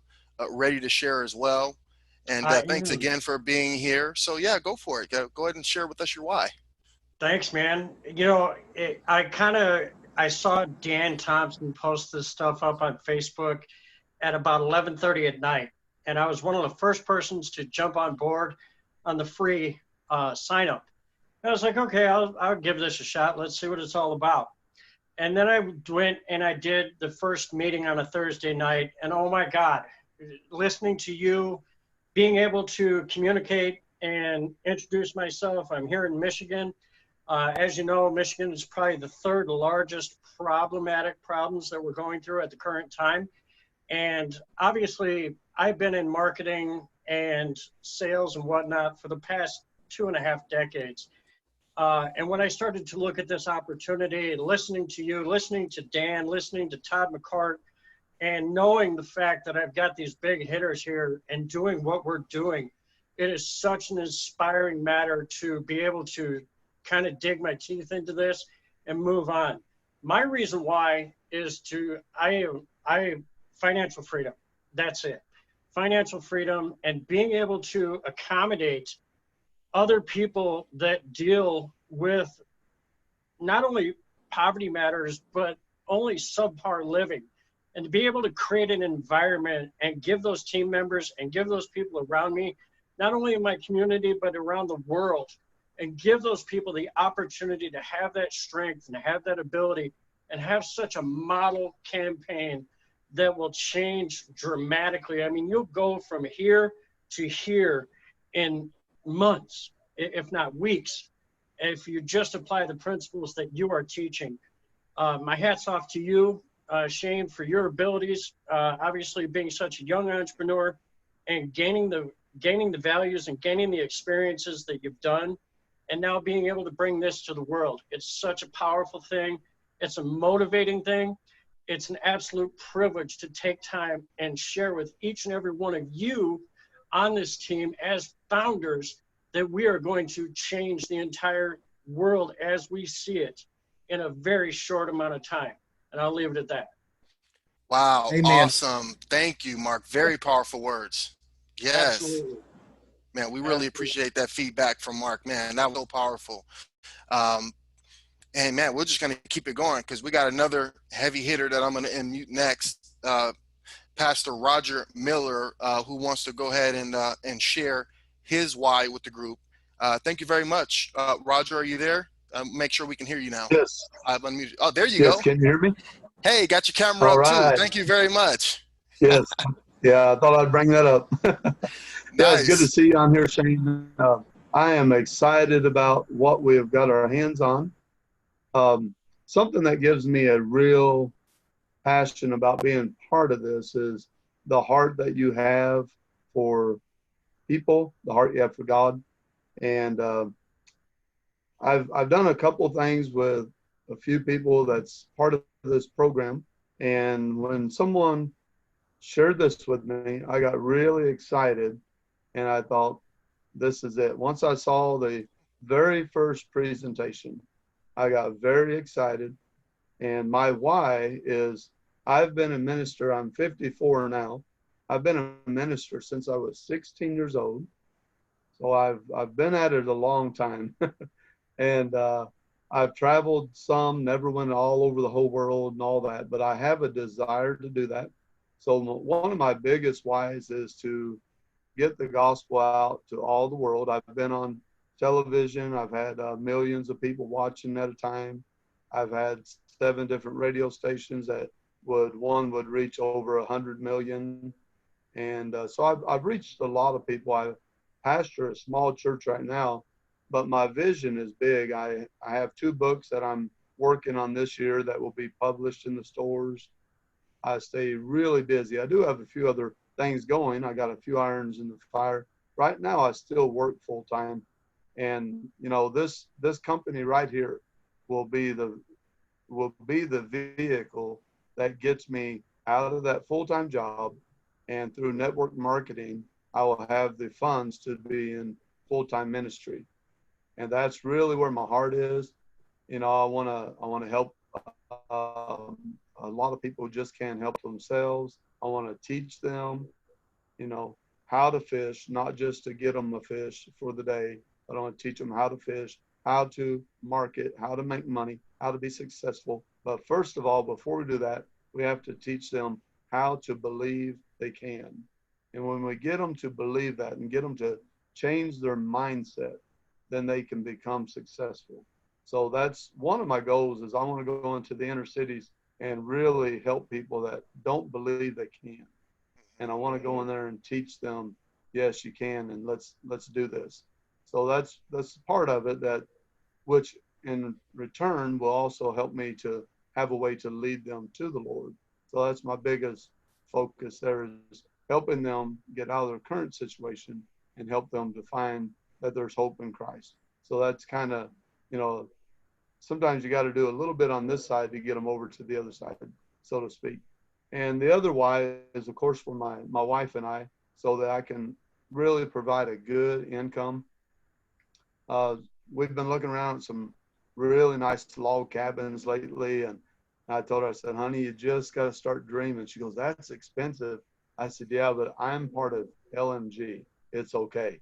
ready to share as well. And thanks again for being here. So yeah, go for it. Go ahead and share with us your why. Thanks, man. I saw Dan Thompson post this stuff up on Facebook at about 11:30 at night, and I was one of the first persons to jump on board on the free sign up. And I was like, okay, I'll give this a shot. Let's see what it's all about. And then I went and I did the first meeting on a Thursday night, and oh my God, listening to you, being able to communicate and introduce myself. I'm here in Michigan. As you know, Michigan is probably the third largest problems that we're going through at the current time. And obviously, I've been in marketing and sales and whatnot for the past 2.5 decades. And when I started to look at this opportunity, listening to you, listening to Dan, listening to Todd McCart, and knowing the fact that I've got these big hitters here and doing what we're doing, it is such an inspiring matter to be able to kind of dig my teeth into this and move on. My reason why is financial freedom. That's it. Financial freedom and being able to accommodate other people that deal with not only poverty matters, but only subpar living. And to be able to create an environment and give those team members and give those people around me, not only in my community, but around the world, and give those people the opportunity to have that strength and have that ability and have such a model campaign that will change dramatically. I mean, you'll go from here to here in months, if not weeks, if you just apply the principles that you are teaching. My hat's off to you, Shane, for your abilities, obviously being such a young entrepreneur and gaining the values and gaining the experiences that you've done, and now being able to bring this to the world. It's such a powerful thing. It's a motivating thing. It's an absolute privilege to take time and share with each and every one of you on this team as founders that we are going to change the entire world as we see it in a very short amount of time. And I'll leave it at that. Wow. Amen. Awesome. Thank you, Mark. Very powerful words. Yes. Absolutely. Man, we really appreciate that feedback from Mark. Man, that was so powerful. And man, we're just going to keep it going because we got another heavy hitter that I'm going to unmute next. Pastor Roger Miller, who wants to go ahead and share his why with the group. Thank you very much. Roger, are you there? Make sure we can hear you now. Yes. I've unmuted. Oh, there you Yes. go. Can you hear me? Hey, got your camera All up right. too. Thank you very much. Yes. Yeah, I thought I'd bring that up. Yeah, it's good to Nice. see you on here, Shane. I am excited about what we have got our hands on. Something that gives me a real passion about being part of this is the heart that you have for people, the heart you have for God. And I've done a couple things with a few people that's part of this program. And when someone shared this with me, I got really excited and I thought, this is it. Once I saw the very first presentation, I got very excited. And my why is I've been a minister. I'm 54 now. I've been a minister since I was 16 years old. So I've been at it a long time. And I've traveled some, never went all over the whole world and all that, but I have a desire to do that. So one of my biggest whys is to get the gospel out to all the world. I've been on television. I've had millions of people watching at a time. I've had 7 different radio stations that one would reach over 100 million. And so I've reached a lot of people. I pastor a small church right now, but my vision is big. I have 2 books that I'm working on this year that will be published in the stores. I stay really busy. I do have a few other things going. I got a few irons in the fire. Right now, I still work full time. And, you know, this company right here will be the vehicle that gets me out of that full-time job. And through network marketing, I will have the funds to be in full-time ministry. And that's really where my heart is. You know, I want to help a lot of people who just can't help themselves. I want to teach them, you know, how to fish, not just to get them a fish for the day, but I want to teach them how to fish, how to market, how to make money, how to be successful. But first of all, before we do that, we have to teach them how to believe they can. And when we get them to believe that and get them to change their mindset, then they can become successful. So that's one of my goals is I want to go into the inner cities and really help people that don't believe they can. And I want to go in there and teach them, yes, you can, and let's do this. So that's part of it, that which in return will also help me to have a way to lead them to the Lord. So that's my biggest focus there, is helping them get out of their current situation and help them to find that there's hope in Christ. So that's kind of, you know, sometimes you got to do a little bit on this side to get them over to the other side, so to speak. And the other why is, of course, for my wife and I, so that I can really provide a good income. We've been looking around at some really nice log cabins lately, and I told her, I said, honey, you just got to start dreaming. She goes, that's expensive. I said, yeah, but I'm part of LMG. It's okay.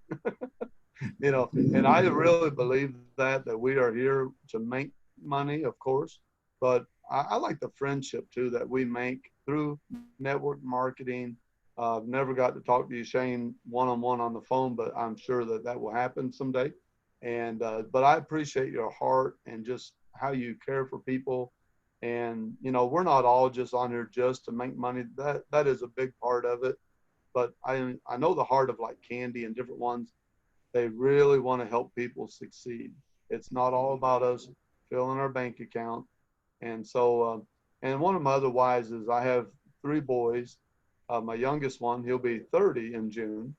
You know, and I really believe that we are here to make money, of course, but I like the friendship too that we make through network marketing. I've never got to talk to you, Shane, one-on-one on the phone, but I'm sure that will happen someday. And but I appreciate your heart and just how you care for people. And you know, we're not all just on here just to make money. That is a big part of it. But I know the heart of like Candy and different ones. They really want to help people succeed. It's not all about us filling our bank account. And so, and one of my other whys is I have 3 boys. My youngest one, he'll be 30 in June.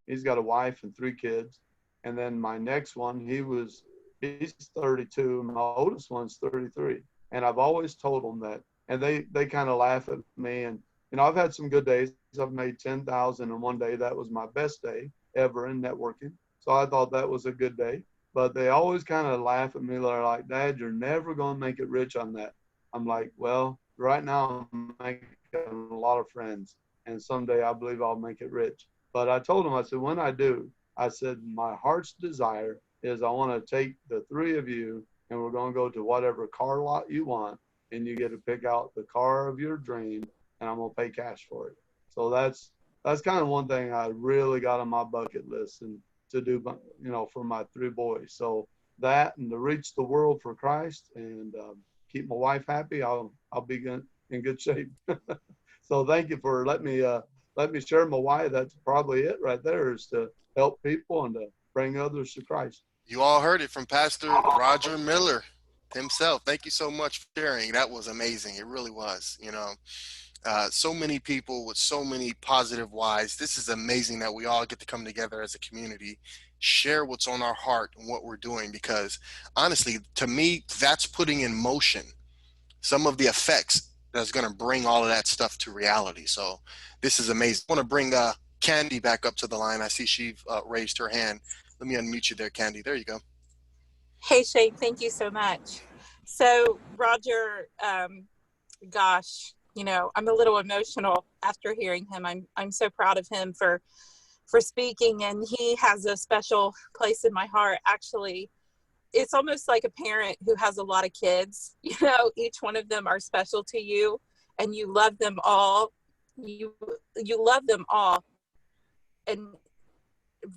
He's got a wife and 3 kids. And then my next one, he was He's 32, and my oldest one's 33. And I've always told them that. And they kind of laugh at me. And, you know, I've had some good days. I've made 10,000 in one day. That was my best day ever in networking. So I thought that was a good day. But they always kind of laugh at me. They're like, Dad, you're never going to make it rich on that. I'm like, well, right now I'm making a lot of friends. And someday I believe I'll make it rich. But I told them, I said, when I do, I said, my heart's desire is I want to take the three of you and we're going to go to whatever car lot you want, and you get to pick out the car of your dream, and I'm going to pay cash for it. So that's kind of one thing I really got on my bucket list and to do, you know, for my three boys. So that and to reach the world for Christ and keep my wife happy, I'll be in good shape. So thank you for letting me share my why. That's probably it right there, is to help people and to bring others to Christ. You all heard it from Pastor Roger Miller himself. Thank you so much for sharing. That was amazing. It really was. You know, so many people with so many positive whys. This is amazing that we all get to come together as a community, share what's on our heart and what we're doing, because honestly, to me, that's putting in motion some of the effects that's going to bring all of that stuff to reality. So this is amazing. I want to bring Candy back up to the line. I see she raised her hand. Let me unmute you there, Candy. There you go. Hey, Shane, thank you so much. So, Roger, gosh, you know, I'm a little emotional after hearing him. I'm so proud of him for speaking, and he has a special place in my heart. Actually, it's almost like a parent who has a lot of kids. You know, each one of them are special to you, and you love them all. You love them all,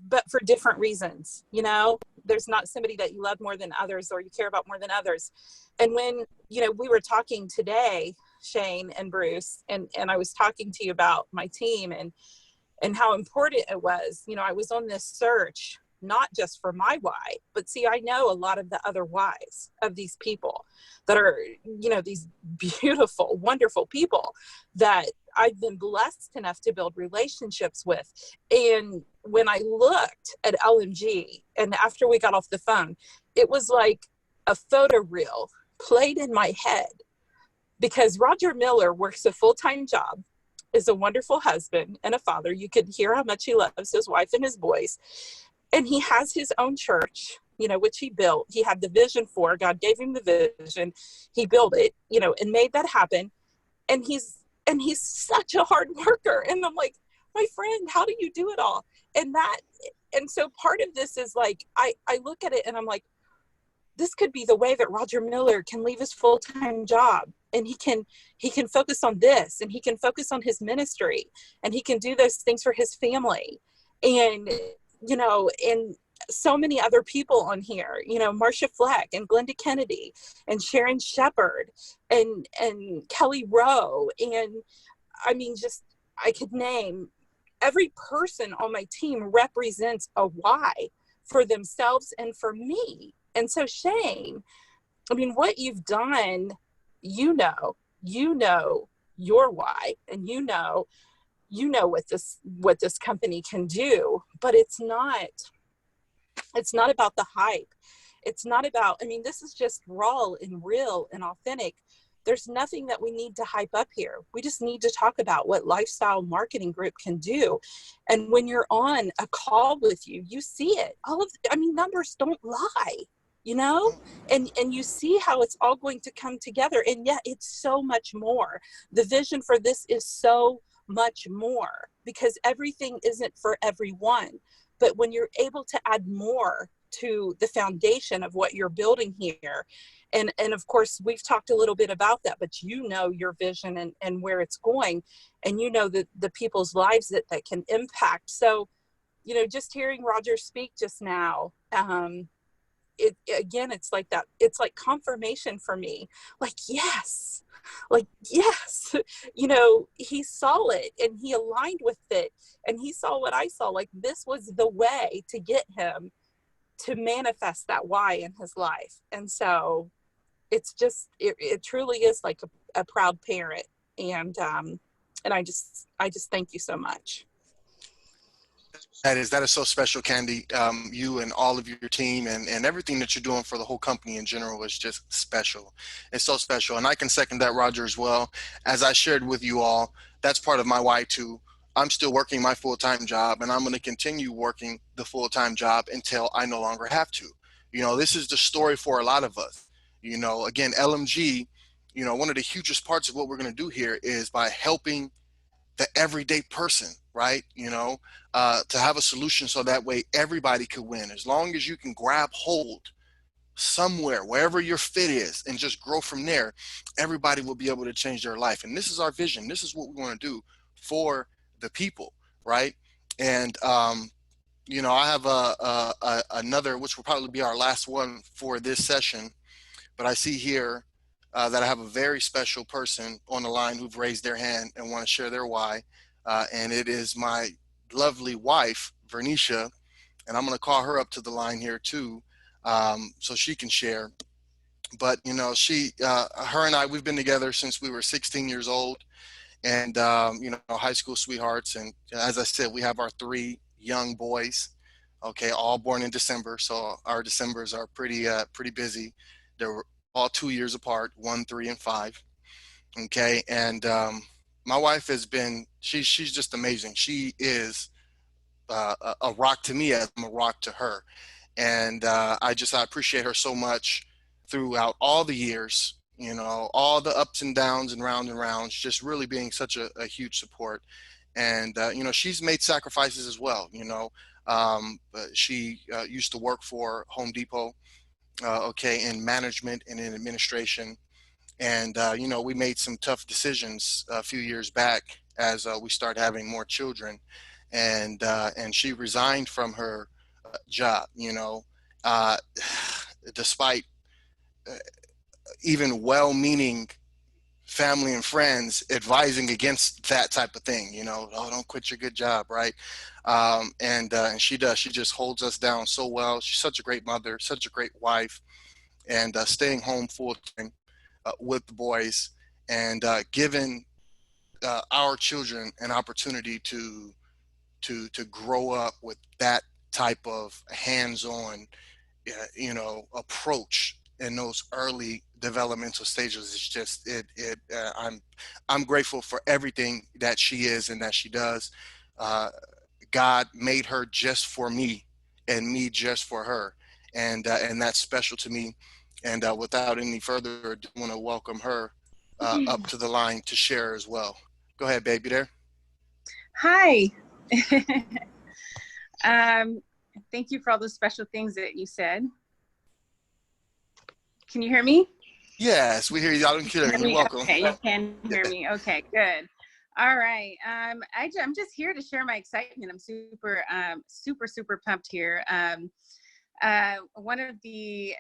but for different reasons. You know, there's not somebody that you love more than others or you care about more than others. And when, you know, we were talking today, Shane and Bruce, and I was talking to you about my team and how important it was. You know, I was on this search, not just for my why, but see, I know a lot of the other whys of these people that are, you know, these beautiful, wonderful people that I've been blessed enough to build relationships with. And when I looked at LMG, and after we got off the phone, it was like a photo reel played in my head, because Roger Miller works a full-time job, is a wonderful husband and a father. You could hear how much he loves his wife and his boys. And he has his own church, you know, which he built. He had the vision for. God gave him the vision. He built it, you know, and made that happen. And he's such a hard worker. And I'm like, my friend, how do you do it all? And so part of this is like, I look at it and I'm like, this could be the way that Roger Miller can leave his full-time job, and he can focus on this, and he can focus on his ministry, and he can do those things for his family. And, you know, and so many other people on here, you know, Marcia Fleck and Glenda Kennedy and Sharon Shepard and Kelly Rowe. And I mean, just, I could name every person on my team represents a why for themselves and for me. And so Shane, I mean, what you've done, you know your why, and you know what this company can do, but it's not about the hype. It's not about, I mean, this is just raw and real and authentic. There's nothing that we need to hype up here. We just need to talk about what Lifestyle Marketing Group can do. And when you're on a call with you, you see it. Numbers don't lie, you know, and you see how it's all going to come together. And yet it's so much more. The vision for this is so much more, because everything isn't for everyone. But when you're able to add more to the foundation of what you're building here, and of course we've talked a little bit about that, but you know your vision and where it's going, and you know the people's lives that can impact. So, you know, just hearing Roger speak just now, it's like that. It's like confirmation for me. Like, yes, you know, he saw it and he aligned with it, and he saw what I saw. Like, this was the way to get him to manifest that why in his life. And so it's just, it truly is like a proud parent. And I just thank you so much. That is so special, Candy. You and all of your team and everything that you're doing for the whole company in general is just special. It's so special. And I can second that, Roger, as well. As I shared with you all, that's part of my why too. I'm still working my full-time job, and I'm going to continue working the full-time job until I no longer have to. This is the story for a lot of us. Again, LMG, one of the hugest parts of what we're going to do here is by helping the everyday person, right? To have a solution so that way everybody could win. As long as you can grab hold somewhere, wherever your fit is, and just grow from there, everybody will be able to change their life. And this is our vision. This is what we want to do for the people, right? And I have another, which will probably be our last one for this session. But I see here that I have a very special person on the line who've raised their hand and want to share their why. And it is my lovely wife, Vernisha, and I'm going to call her up to the line here too, so she can share. But her and I, we've been together since we were 16 years old, and high school sweethearts. And as I said, we have our 3 young boys, okay, all born in December. So our Decembers are pretty busy. They're all 2 years apart, 1, 3, and 5. Okay, and my wife has been, she's just amazing. She is a rock to me as I'm a rock to her. And I appreciate her so much throughout all the years, all the ups and downs and rounds, just really being such a huge support. And, she's made sacrifices as well. She used to work for Home Depot, in management and in administration. And, we made some tough decisions a few years back as we started having more children. And she resigned from her job, despite even well-meaning family and friends advising against that type of thing, oh, don't quit your good job, right? And she does. She just holds us down so well. She's such a great mother, such a great wife, and staying home full time with the boys, and giving our children an opportunity to grow up with that type of hands-on, approach in those early developmental stages. It's just I'm grateful for everything that she is and that she does. God made her just for me and me just for her, and that's special to me. And without any further ado, I want to welcome her up to the line to share as well. Go ahead, baby. There. Hi. Thank you for all those special things that you said. Can you hear me? Yes, we hear you. I don't care. You're welcome. Okay, you can hear me. Okay, good. All right. I'm just here to share my excitement. I'm super pumped here. One of the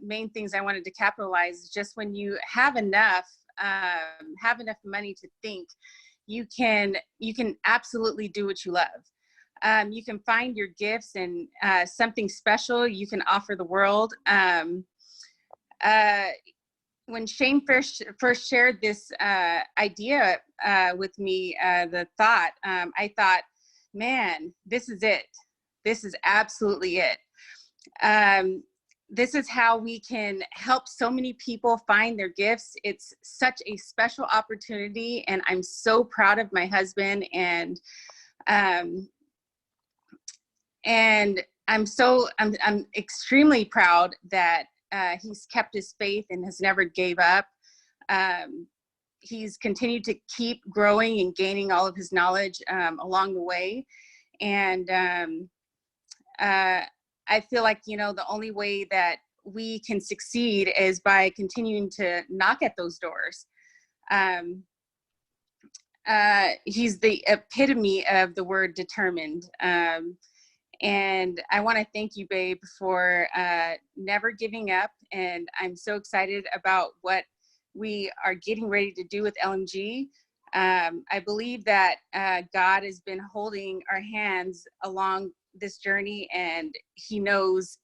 main things I wanted to capitalize is just when you have enough money to think, you can absolutely do what you love. You can find your gifts and something special you can offer the world. When Shane first shared this idea with me, the thought, I thought, man, this is it. This is absolutely it. This is how we can help so many people find their gifts. It's such a special opportunity, and I'm so proud of my husband, and I'm extremely proud that he's kept his faith and has never gave up. He's continued to keep growing and gaining all of his knowledge along the way. And I feel like, the only way that we can succeed is by continuing to knock at those doors. He's the epitome of the word determined. And I want to thank you, babe, for never giving up. And I'm so excited about what we are getting ready to do with LMG. I believe that God has been holding our hands along this journey, and he knows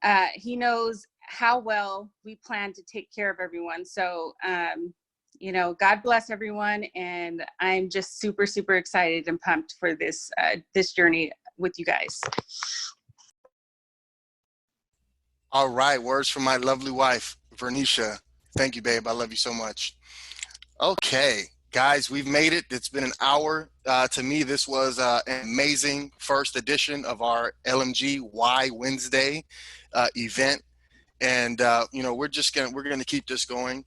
how well we plan to take care of everyone. So, God bless everyone. And I'm just super excited and pumped for this journey with you guys. All right, words from my lovely wife, Vernisha. Thank you, babe. I love you so much. Okay, guys, we've made it. It's been an hour. To me, this was an amazing first edition of our LMG Y Wednesday event. And we're gonna keep this going.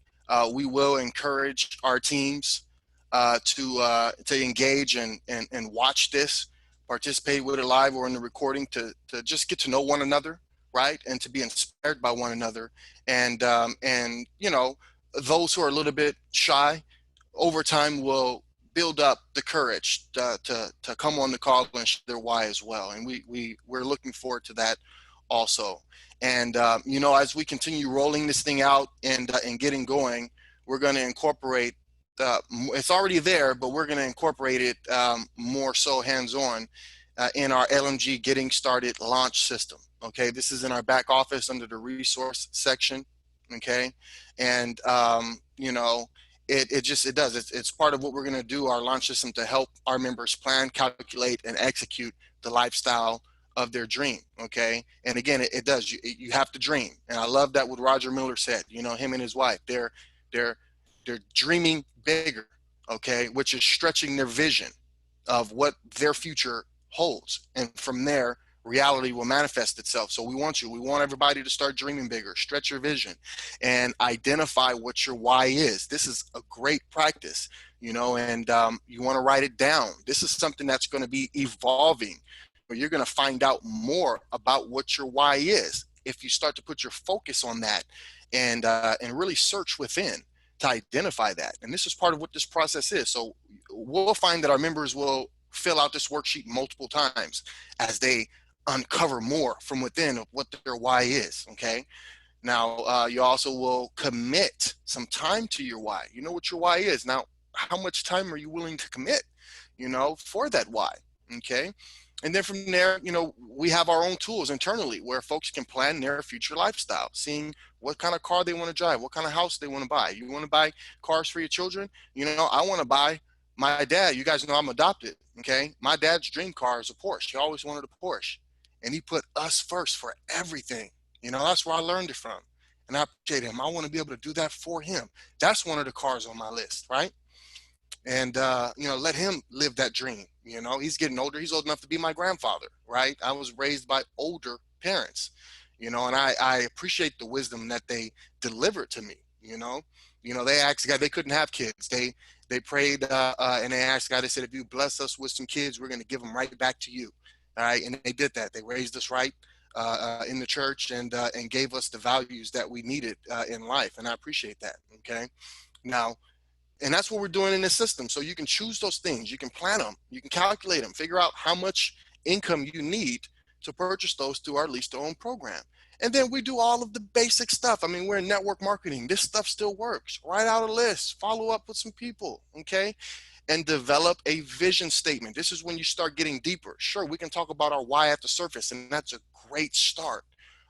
We will encourage our teams to engage and watch this, participate with it live or in the recording to just get to know one another, right, and to be inspired by one another. And those who are a little bit shy, over time will build up the courage to come on the call and share their why as well. And we're looking forward to that also. And as we continue rolling this thing out and getting going, we're going to incorporate. It's already there, but we're going to incorporate it more so hands-on in our LMG Getting Started launch system. Okay, this is in our back office under the resource section. Okay, and it's part of what we're going to do, our launch system, to help our members plan, calculate, and execute the lifestyle of their dream. Okay, and again, it does. You have to dream, and I love that what Roger Miller said. Him and his wife, they're dreaming bigger. Okay, which is stretching their vision of what their future holds, and from there, reality will manifest itself. So we want everybody to start dreaming bigger, stretch your vision, and identify what your why is. This is a great practice, and you want to write it down. This is something that's going to be evolving. You're going to find out more about what your why is if you start to put your focus on that and really search within to identify that. And this is part of what this process is. So we'll find that our members will fill out this worksheet multiple times as they uncover more from within of what their why is. Okay, now you also will commit some time to your why. You know what your why is. Now, how much time are you willing to commit for that why? Okay, and then from there, we have our own tools internally where folks can plan their future lifestyle, seeing what kind of car they want to drive, what kind of house they want to buy. You want to buy cars for your children? I want to buy my dad. You guys know I'm adopted. Okay, my dad's dream car is a Porsche. He always wanted a Porsche, and he put us first for everything. That's where I learned it from, and I appreciate him. I want to be able to do that for him. That's one of the cars on my list, right? And let him live that dream. He's getting older. He's old enough to be my grandfather, right? I was raised by older parents, and I appreciate the wisdom that they delivered to me. They asked God, they couldn't have kids. They prayed and they asked God, they said, if you bless us with some kids, we're going to give them right back to you. All right. And they did that. They raised us right in the church and gave us the values that we needed in life. And I appreciate that. Okay. Now, and that's what we're doing in this system. So you can choose those things. You can plan them. You can calculate them. Figure out how much income you need to purchase those through our lease to own program. And then we do all of the basic stuff. I mean, we're in network marketing. This stuff still works. Write out a list. Follow up with some people. Okay. And develop a vision statement. This is when you start getting deeper. Sure, we can talk about our why at the surface, and that's a great start.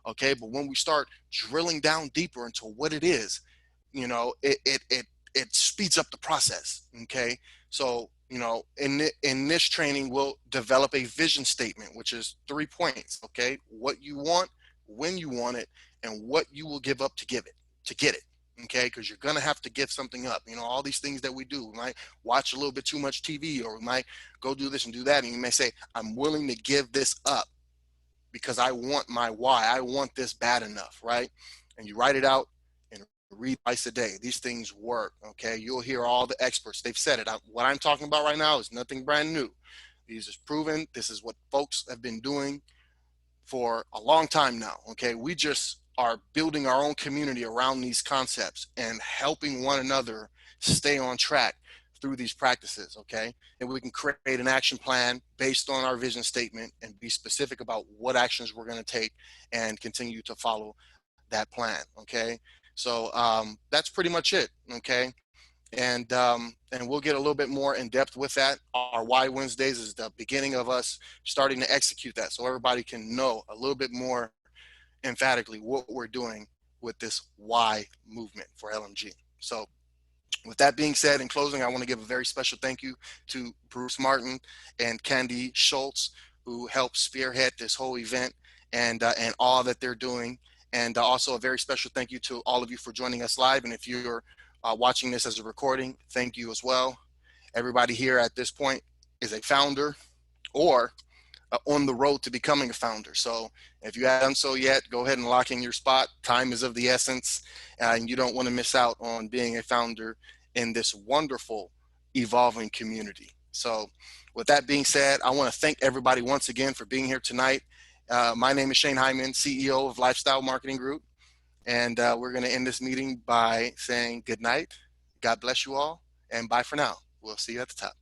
Okay. But when we start drilling down deeper into what it is, it speeds up the process. Okay. So, in this training, we'll develop a vision statement, which is 3 points. Okay. What you want, when you want it, and what you will give up to get it. Okay. Because you're going to have to give something up. All these things that we do, we might watch a little bit too much TV, or we might go do this and do that. And you may say, I'm willing to give this up because I want my why. I want this bad enough. Right. And you write it out and read twice a day. These things work. Okay. You'll hear all the experts. They've said it. What I'm talking about right now is nothing brand new. These is proven. This is what folks have been doing for a long time now. Okay. We just are building our own community around these concepts and helping one another stay on track through these practices. Okay. And we can create an action plan based on our vision statement and be specific about what actions we're going to take and continue to follow that plan. Okay. So that's pretty much it. Okay. And we'll get a little bit more in depth with that. Our Why Wednesdays is the beginning of us starting to execute that, so everybody can know a little bit more emphatically what we're doing with this Why movement for LMG. So with that being said, in closing, I want to give a very special thank you to Bruce Martin and Candy Schultz who helped spearhead this whole event and all that they're doing. And also a very special thank you to all of you for joining us live. And if you're watching this as a recording, thank you as well. Everybody here at this point is a founder or on the road to becoming a founder. So if you haven't done so yet, go ahead and lock in your spot. Time is of the essence, and you don't want to miss out on being a founder in this wonderful, evolving community. So with that being said, I want to thank everybody once again for being here tonight. My name is Shane Hyman, CEO of Lifestyle Marketing Group, and we're going to end this meeting by saying good night. God bless you all, and bye for now. We'll see you at the top.